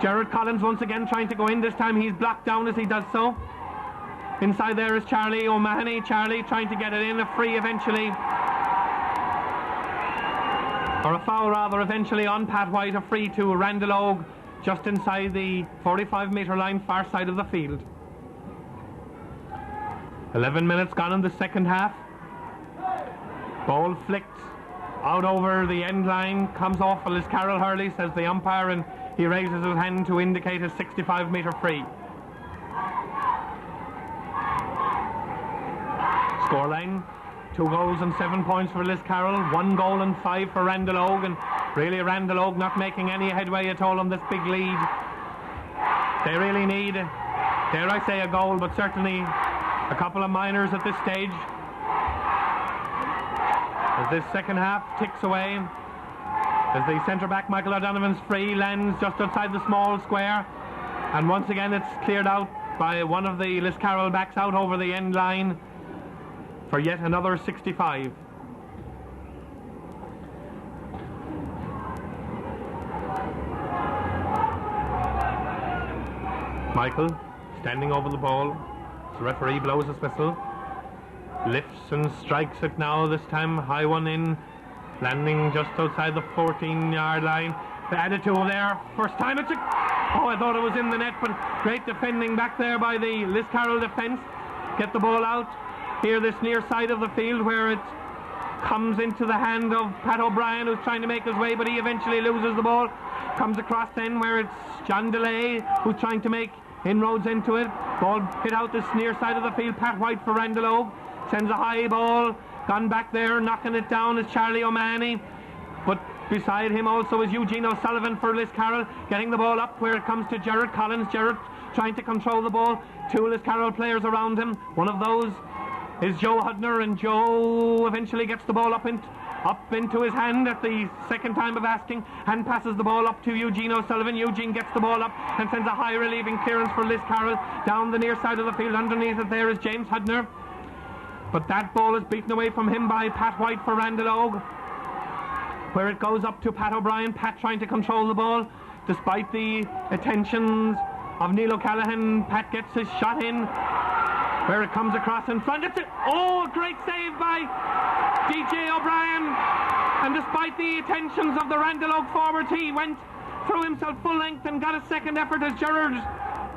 Gerard Collins once again trying to go in. This time he's blocked down as he does so. Inside there is Charlie O'Mahony. Charlie trying to get it in. A free eventually, or a foul rather, eventually on Pat White. A free to Randall Ogue just inside the 45-metre line, far side of the field. 11 minutes gone in the second half. Ball flicked out over the end line, comes off a Liscarroll hurley, says the umpire, and he raises his hand to indicate a 65-metre free. Scoreline: 2 goals and 7 points for Liscarroll, 1 goal and 5 for Randall Ogue, and really Randall Ogue not making any headway at all on this big lead. They really need, dare I say, a goal, but certainly a couple of minors at this stage. As this second half ticks away, as the centre-back Michael O'Donovan's free lands just outside the small square, and once again it's cleared out by one of the Liscarroll backs out over the end line for yet another 65. Michael standing over the ball. The referee blows his whistle, lifts and strikes it now, this time high one in, landing just outside the 14-yard line. The added to there, first time it's I thought it was in the net, but great defending back there by the Liscarroll defence. Get the ball out here, this near side of the field, where it comes into the hand of Pat O'Brien, who's trying to make his way, but he eventually loses the ball. Comes across then where it's John DeLay who's trying to make inroads into it. Ball hit out this near side of the field. Pat White for Randall Ogue sends a high ball, gone back there, knocking it down is Charlie O'Mahony, but beside him also is Eugene O'Sullivan for Liscarroll, getting the ball up where it comes to Gerard Collins. Gerard trying to control the ball. 2 Liscarroll players around him. One of those is Joe Hudner, and Joe eventually gets the ball up into his hand at the second time of asking, and passes the ball up to Eugene O'Sullivan. Eugene gets the ball up and sends a high relieving clearance for Liscarroll down the near side of the field. Underneath it there is James Hudner, but that ball is beaten away from him by Pat White for Randall Ogue, where it goes up to Pat O'Brien. Pat trying to control the ball despite the attentions of Neil O'Callaghan. Pat gets his shot in, where it comes across in front. It's a great save by DJ O'Brien, and despite the attentions of the Randall Ogue forwards, he went through himself full length and got a second effort as Gerard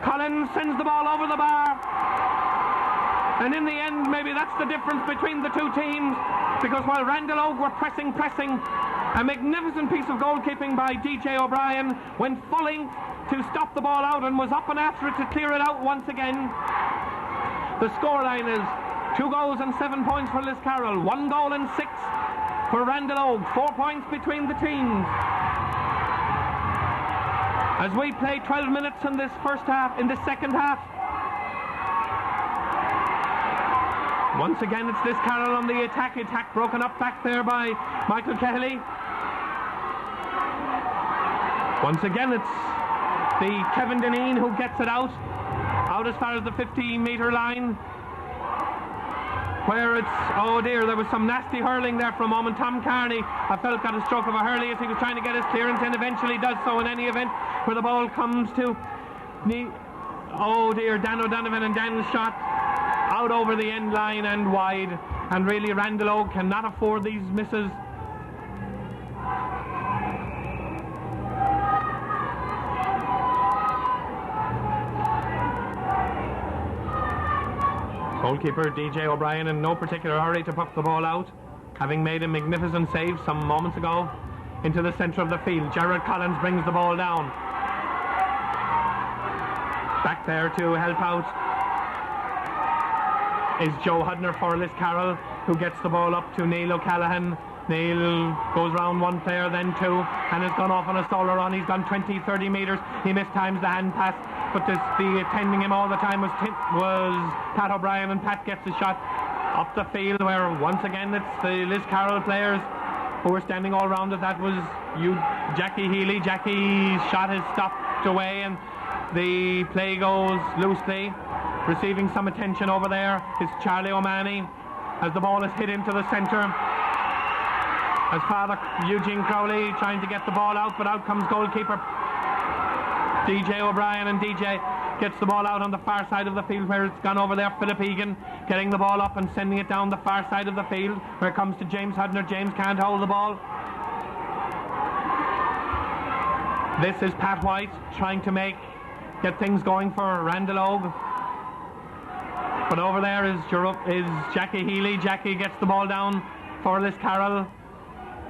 Collins sends the ball over the bar. And in the end, maybe that's the difference between the two teams, because while Randall Ogue were pressing, a magnificent piece of goalkeeping by DJ O'Brien, went full length to stop the ball out and was up and after it to clear it out once again. The scoreline is 2 goals and 7 points for Liscarroll, 1 goal and 6 for Randallogue, 4 points between the teams. As we play 12 minutes in this second half. Once again, it's Liscarroll on the attack broken up back there by Michael Kelly. Once again, it's the Kevin Dineen who gets it out as far as the 15-metre line, where it's, oh dear, there was some nasty hurling there for a moment. Tom Carney, I felt, got a stroke of a hurley as he was trying to get his clearance, and eventually does so in any event, where the ball comes to, oh dear, Dan O'Donovan, and Dan's shot out over the end line and wide, and really Randallogue cannot afford these misses. Goalkeeper DJ O'Brien in no particular hurry to puck the ball out, having made a magnificent save some moments ago into the centre of the field. Gerard Collins brings the ball down. Back there to help out is Joe Hudner for Liscarroll, who gets the ball up to Neil O'Callaghan. Neil goes round one player, then two, and has gone off on a solo run. He's gone 20-30 metres. He mistimes the hand pass, but the attending him all the time was Pat O'Brien, and Pat gets a shot up the field, where once again it's the Liscarroll players who were standing all round it. That was Jackie Healy. Jackie's shot is stopped away, and the play goes loosely. Receiving some attention over there is Charlie O'Mahony as the ball is hit into the centre. As Father Eugene Crowley trying to get the ball out, but out comes goalkeeper DJ O'Brien, and DJ gets the ball out on the far side of the field, where it's gone over there. Philip Egan getting the ball up and sending it down the far side of the field, where it comes to James Hudner. James can't hold the ball. This is Pat White trying to get things going for Randallogue. But over there is Jackie Healy. Jackie gets the ball down for Liscarroll.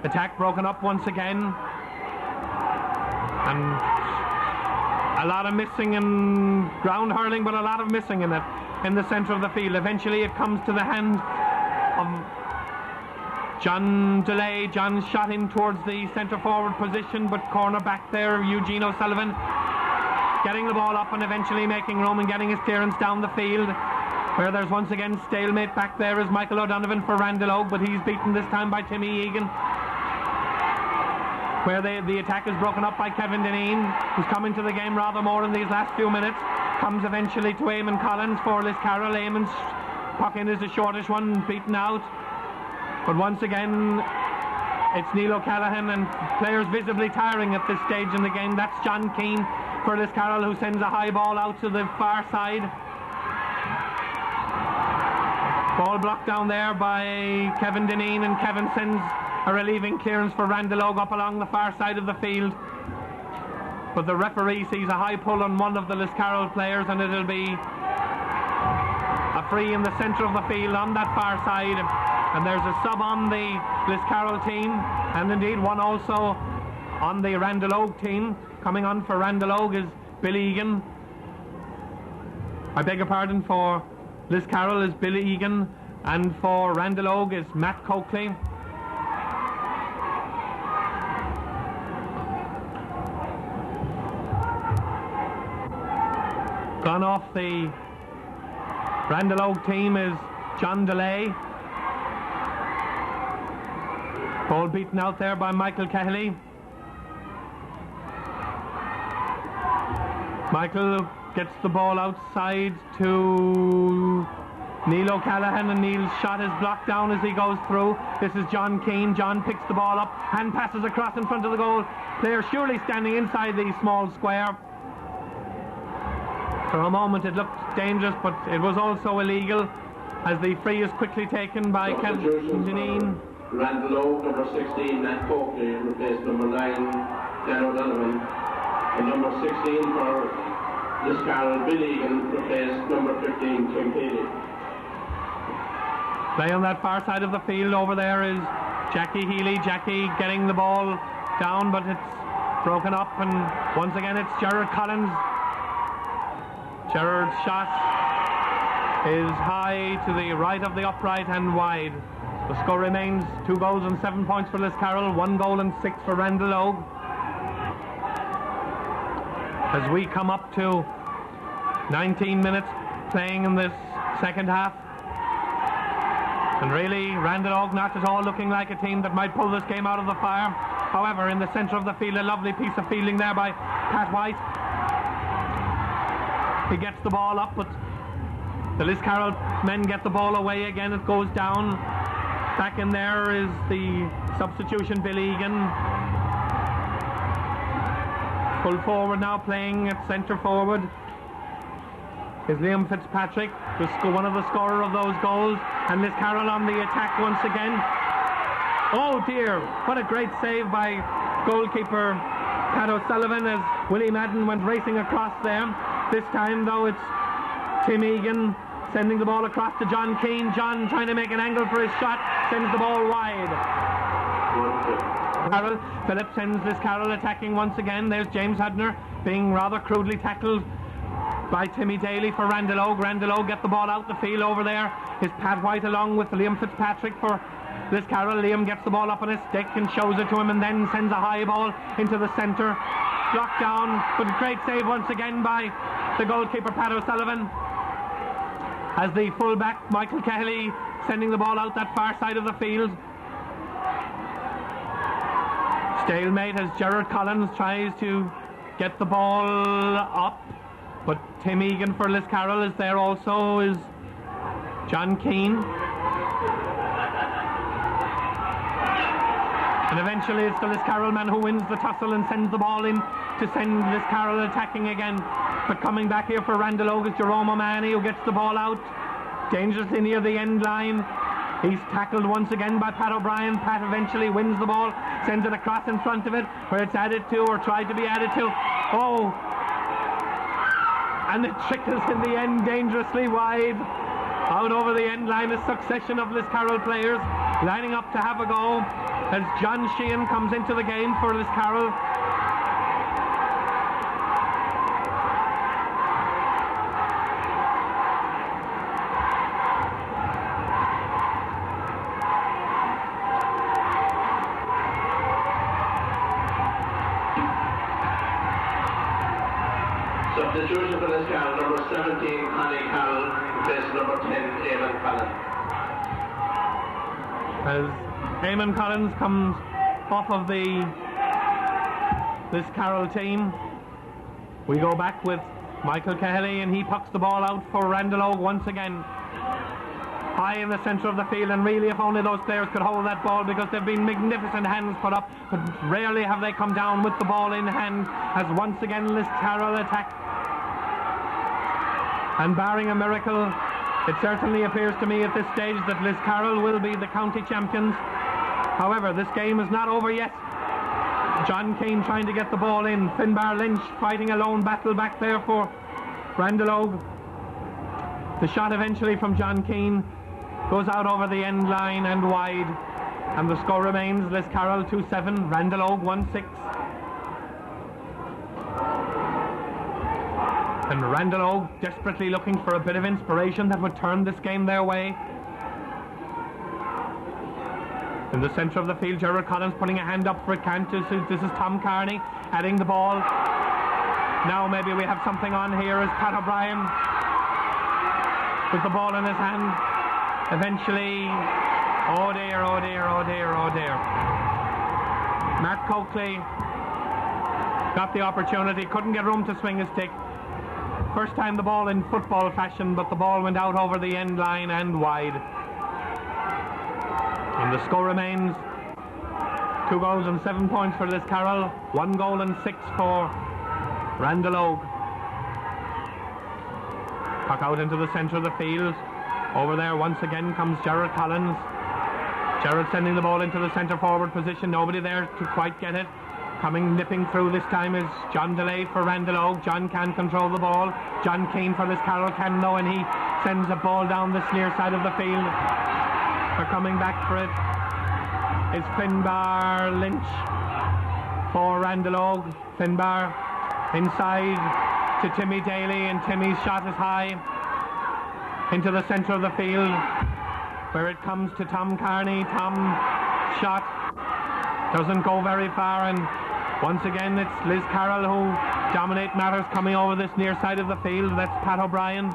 Attack broken up once again. And a lot of missing in ground hurling, but a lot of missing in it in the centre of the field. Eventually it comes to the hand of John DeLay. John shot in towards the centre forward position, but corner back there, Eugene O'Sullivan getting the ball up and eventually making room and getting his clearance down the field, where there's once again stalemate. Back there is Michael O'Donovan for Randallogue, but he's beaten this time by Timmy Egan, where the attack is broken up by Kevin Dineen, who's come into the game rather more in these last few minutes. Comes eventually to Eamon Collins for Liscarroll. Eamon's puck in is the shortish one, beaten out. But once again, it's Neil O'Callaghan, and players visibly tiring at this stage in the game. That's John Keane for Liscarroll, who sends a high ball out to the far side. Ball blocked down there by Kevin Dineen, and Kevin sends a relieving clearance for Randallogue up along the far side of the field. But the referee sees a high pull on one of the Liscarroll players, and it'll be a free in the centre of the field on that far side. And there's a sub on the Liscarroll team, and indeed one also on the Randallogue team. Coming on for Randallogue is Billy Egan. I beg your pardon, for Liscarroll is Billy Egan, and for Randallogue is Matt Coakley. Gone off the Randallogue team is John DeLay. Ball beaten out there by Michael Kelly. Michael gets the ball outside to Neil O'Callaghan, and Neil's shot is blocked down as he goes through. This is John Keane. John picks the ball up and passes across in front of the goal. Player surely standing inside the small square. For a moment it looked dangerous, but it was also illegal, as the free is quickly taken by Kevin Dineen. Randallogue, number 16, Matt Coakley, replaced number 9, Dan O'Donovan. And number 16 for Liscarroll, Bill Egan, replaced number 15, Tim Healy. Play on that far side of the field. Over there is Jackie Healy. Jackie getting the ball down, but it's broken up, and once again it's Gerard Collins. Gerard's shot is high to the right of the upright and wide. The score remains 2 goals and 7 points for Liscarroll, 1 goal and 6 for Randallogue. As we come up to 19 minutes playing in this second half, and really Randallogue not at all looking like a team that might pull this game out of the fire. However, in the centre of the field, a lovely piece of fielding there by Pat White. He gets the ball up, but the Liscarroll men get the ball away again. It goes down. Back in there is the substitution, Bill Egan. Full forward now, playing at centre forward is Liam Fitzpatrick, one of the scorer of those goals, and Liscarroll on the attack once again. Oh dear, what a great save by goalkeeper Pat O'Sullivan as Willie Madden went racing across there. This time though it's Tim Egan sending the ball across to John Keane. John trying to make an angle for his shot, sends the ball wide. Phillips sends Liscarroll attacking once again. There's James Hudner being rather crudely tackled by Timmy Daly for Randallogue. Randallogue get the ball out the field. Over there is Pat White along with Liam Fitzpatrick for Liscarroll. Liam gets the ball up on his stick and shows it to him, and then sends a high ball into the centre. Blocked down, but a great save once again by the goalkeeper Pat O'Sullivan. As the fullback Michael Kelly sending the ball out that far side of the field. Stalemate as Gerard Collins tries to get the ball up, but Tim Egan for Liscarroll is there also, is John Keane. And eventually it's the Liscarroll man who wins the tussle and sends the ball in to send Liscarroll attacking again. But coming back here for Randallogue is Jerome O'Mahony, who gets the ball out dangerously near the end line. He's tackled once again by Pat O'Brien. Pat eventually wins the ball, sends it across in front of it, where it's added to, or tried to be added to. Oh! And it trickles in the end dangerously wide. Out over the end line, a succession of Liscarroll players lining up to have a go as John Sheehan comes into the game for Liscarroll. Substitution for Liscarroll, number 17, Connie Carroll, replaces number 10, Eamon Collins. As Eamon Collins comes off of the Liscarroll team, we go back with Michael Kelly, and he pucks the ball out for Randallogue once again. High in the centre of the field, and really if only those players could hold that ball, because they've been magnificent hands put up, but rarely have they come down with the ball in hand, as once again Liscarroll attack. And barring a miracle, it certainly appears to me at this stage that Liscarroll will be the county champions. However, this game is not over yet. John Keane trying to get the ball in. Finbar Lynch fighting a lone battle back there for Randallogue. The shot eventually from John Keane goes out over the end line and wide. And the score remains Liscarroll 2-7, Randallogue 1-6. And Randallogue desperately looking for a bit of inspiration that would turn this game their way. In the centre of the field, Gerard Collins putting a hand up for it. Can't. This is Tom Carney adding the ball. Now maybe we have something on here as Pat O'Brien with the ball in his hand. Eventually, oh dear, oh dear, oh dear, oh dear. Mark Coakley got the opportunity, couldn't get room to swing his stick. First time the ball in football fashion, but the ball went out over the end line and wide. And the score remains 2 goals and 7 points for Liscarroll, 1 goal and 6 for Randallogue. Puck out into the centre of the field. Over there once again comes Gerard Collins. Gerard sending the ball into the centre forward position. Nobody there to quite get it. Coming nipping through this time is John DeLay for Randallogue. John can control the ball. John Keane for Liscarroll can know, and he sends a ball down the near side of the field. They're coming back for it is Finbar Lynch for Randallogue. Finbar inside to Timmy Daly, and Timmy's shot is high into the centre of the field, where it comes to Tom Carney. Tom shot doesn't go very far, and once again it's Liscarroll who dominate matters coming over this near side of the field. That's Pat O'Brien.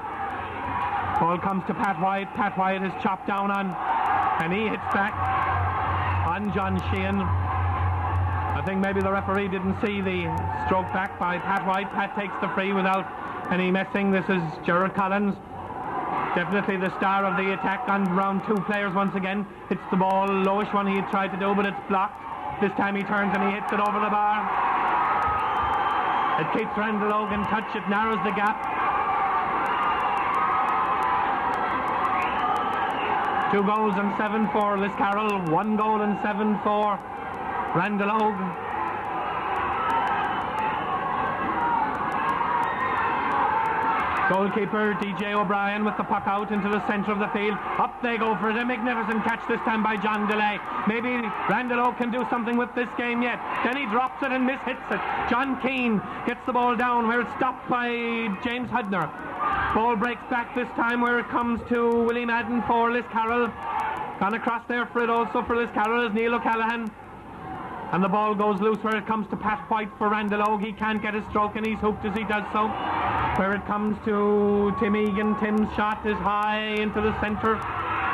Ball comes to Pat White. Pat White is chopped down on, and he hits back on John Sheehan. I think maybe the referee didn't see the stroke back by Pat White. Pat takes the free without any messing. This is Gerard Collins, definitely the star of the attack, on round two players once again. Hits the ball, lowish one he had tried to do, but it's blocked. This time he turns and he hits it over the bar. It keeps Randallogue in touch. It narrows the gap. 2 goals and 7 for Liscarroll, 1 goal and 7 for Randallogue. Goalkeeper DJ O'Brien with the puck out into the centre of the field. Up they go for it. A magnificent catch this time by John DeLay. Maybe Randallogue can do something with this game yet. Then he drops it and mishits it. John Keane gets the ball down where it's stopped by James Hudner. Ball breaks back this time where it comes to Willie Madden for Liscarroll. Gone across there for it also for Liscarroll is Neil O'Callaghan. And the ball goes loose where it comes to Pat White for Randallogue. He can't get a stroke and he's hooped as he does so. Where it comes to Tim Egan. Tim's shot is high into the centre.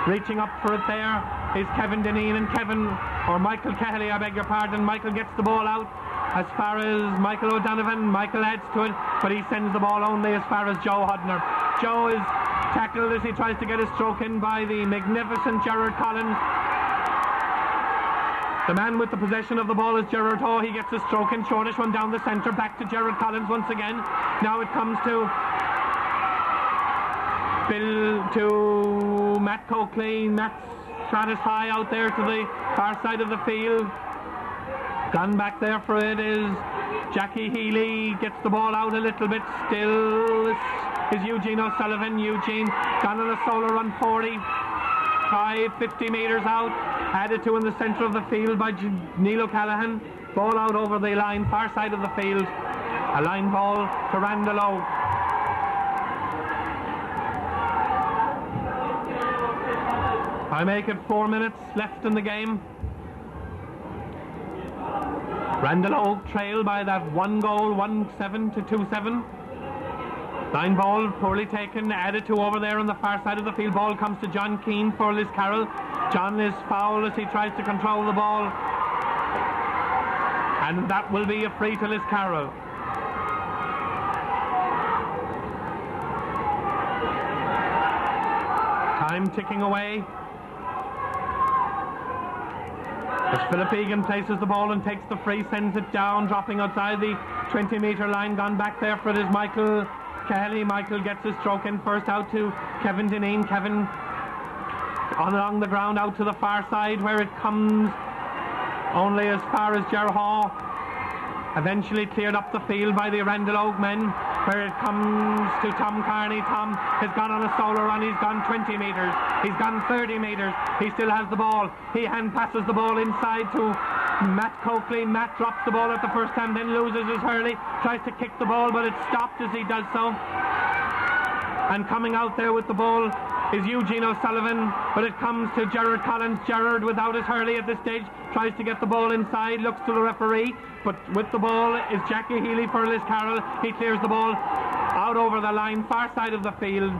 Reaching up for it there is Kevin Dineen, and Michael Kelly, I beg your pardon. Michael gets the ball out as far as Michael O'Donovan. Michael adds to it, but he sends the ball only as far as Joe Hudner. Joe is tackled as he tries to get a stroke in by the magnificent Gerard Collins. The man with the possession of the ball is Gerard Hall. He gets a stroke in, shortish one down the centre, back to Gerard Collins once again. Now it comes to Matt Coakley. Matt's shot is high out there to the far side of the field. Gone back there for it is Jackie Healy. Gets the ball out a little bit. Still is Eugene O'Sullivan. Eugene gone on a solo run 50 metres out. Added to in the centre of the field by Neil O'Callaghan. Ball out over the line, far side of the field. A line ball to Randallogue. I make it 4 minutes left in the game. Randallogue trail by that 1 goal, 1-7 to 2-7. Line ball poorly taken, added to over there on the far side of the field. Ball comes to John Keane for Liscarroll. John is fouled as he tries to control the ball, and that will be a free to Liscarroll. Time ticking away as Philip Egan places the ball and takes the free, sends it down, dropping outside the 20-metre line. Gone back there for it is Michael Kelly. Michael gets his stroke in first out to Kevin Dineen. Kevin along the ground out to the far side where it comes only as far as Gerhaw. Eventually cleared up the field by the Randallogue men, where it comes to Tom Carney. Tom has gone on a solo run. He's gone 20 metres. He's gone 30 metres. He still has the ball. He hand passes the ball inside to Matt Coakley. Matt drops the ball at the first time, then loses his hurley. Tries to kick the ball, but it's stopped as he does so. And coming out there with the ball is Eugene O'Sullivan, but it comes to Gerard Collins. Gerard, without his hurley at this stage, tries to get the ball inside, looks to the referee, but with the ball is Jackie Healy for Liscarroll. He clears the ball out over the line, far side of the field,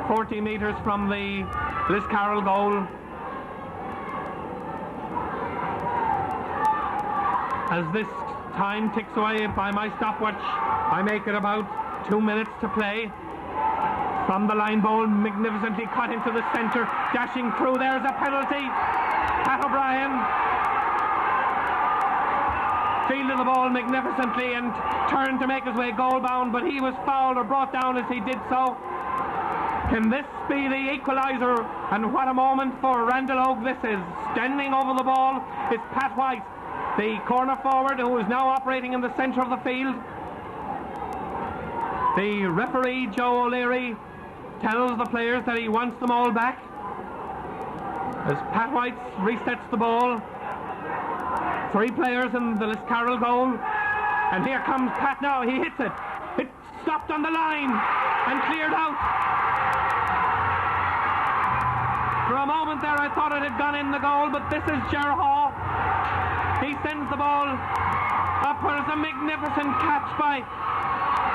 40 metres from the Liscarroll goal. As this time ticks away by my stopwatch, I make it about 2 minutes to play. From the line ball, magnificently cut into the centre, dashing through. There's a penalty. Pat O'Brien fielded the ball magnificently and turned to make his way goal bound, but he was fouled or brought down as he did so. Can this be the equaliser? And what a moment for Randallogue this is. Standing over the ball is Pat White, the corner forward, who is now operating in the centre of the field. The referee, Joe O'Leary, tells the players that he wants them all back as Pat White resets the ball. Three players in the Liscarroll goal. And here comes Pat now. He hits it. It stopped on the line and cleared out. For a moment there I thought it had gone in the goal, but this is Ger Hall. He sends the ball up. There's a magnificent catch by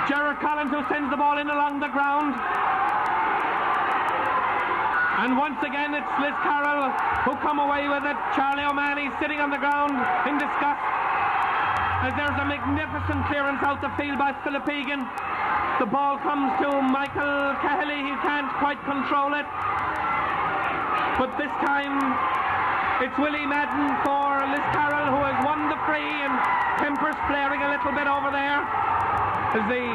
Gerard Collins, who sends the ball in along the ground. And once again it's Liscarroll who come away with it. Charlie O'Malley sitting on the ground in disgust as there's a magnificent clearance out the field by Philip Egan. The ball comes to Michael Cahill. He can't quite control it. But this time it's Willie Madden for Liscarroll, who has won the free, and tempers flaring a little bit over there as the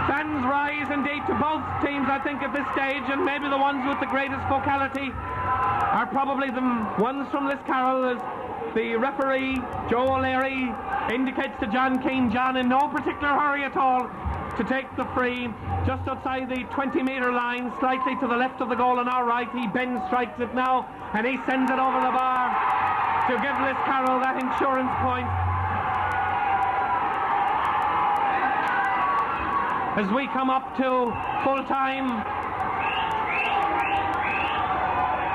fans rise indeed to both teams, I think, at this stage, and maybe the ones with the greatest vocality are probably the ones from Liscarroll, as the referee, Joe O'Leary, indicates to John Keane, John in no particular hurry at all to take the free just outside the 20-metre line, slightly to the left of the goal and our right. He bends, strikes it now, and he sends it over the bar to give Liscarroll that insurance point. As we come up to full time,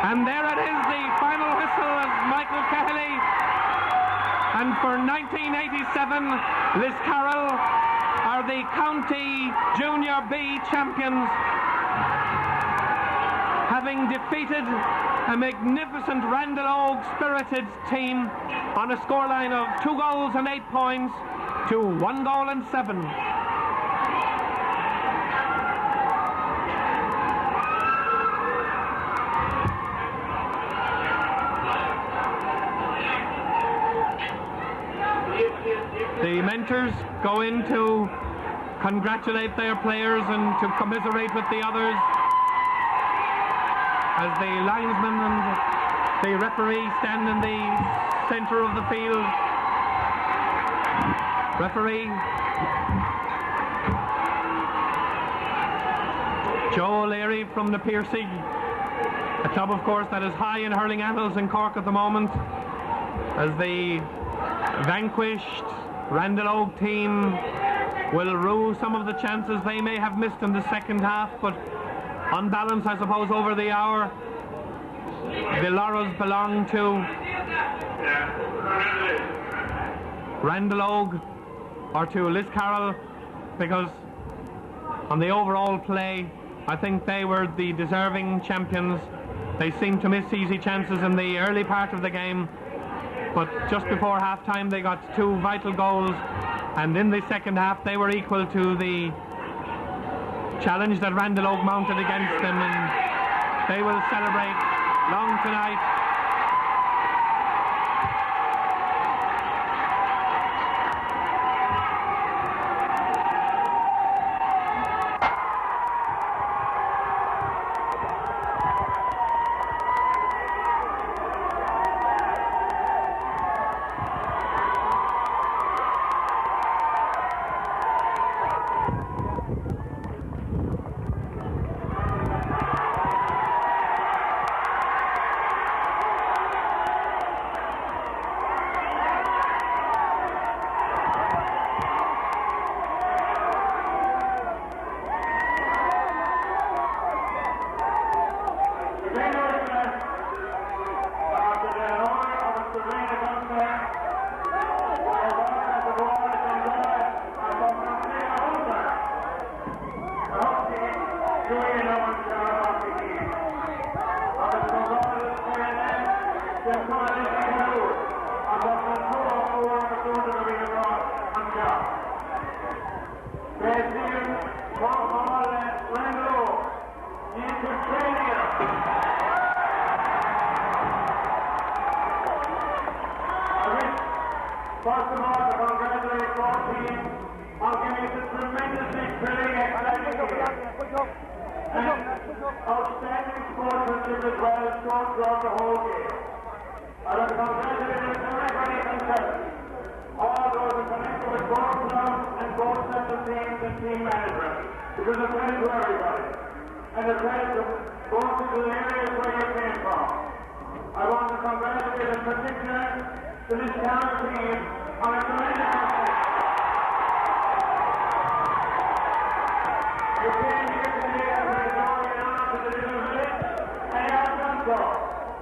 and there it is, the final whistle as Michael Cahill, and for 1987 Liscarroll are the County Junior B champions, having defeated a magnificent Randallogue spirited team on a scoreline of 2 goals and 8 points to 1 goal and 7. The mentors go in to congratulate their players and to commiserate with the others, as the linesman and the referee stand in the centre of the field. Referee Joe O'Leary from the Piercy, a club of course that is high in hurling annals in Cork at the moment, as the vanquished Randallogue team will rue some of the chances they may have missed in the second half, but on balance, I suppose, over the hour, the laurels belong to Randallogue or to Liscarroll, because on the overall play, I think they were the deserving champions. They seemed to miss easy chances in the early part of the game, but just before half-time they got 2 vital goals, and in the second half they were equal to the challenge that Randallogue mounted against them, and they will celebrate long tonight. First of all, to congratulate both teams on giving us a tremendously thrilling, exciting game. And outstanding sportsmanship as well, shown throughout the whole game. I want to congratulate everybody concerned, all those who connected with both clubs and both sets of teams and team management. It was a credit to everybody, and a credit to both of the areas where you came from. I want to congratulate in particular the Liscarroll team on a tremendous success. You came here today as a glory and honor to the little village, and you have done so.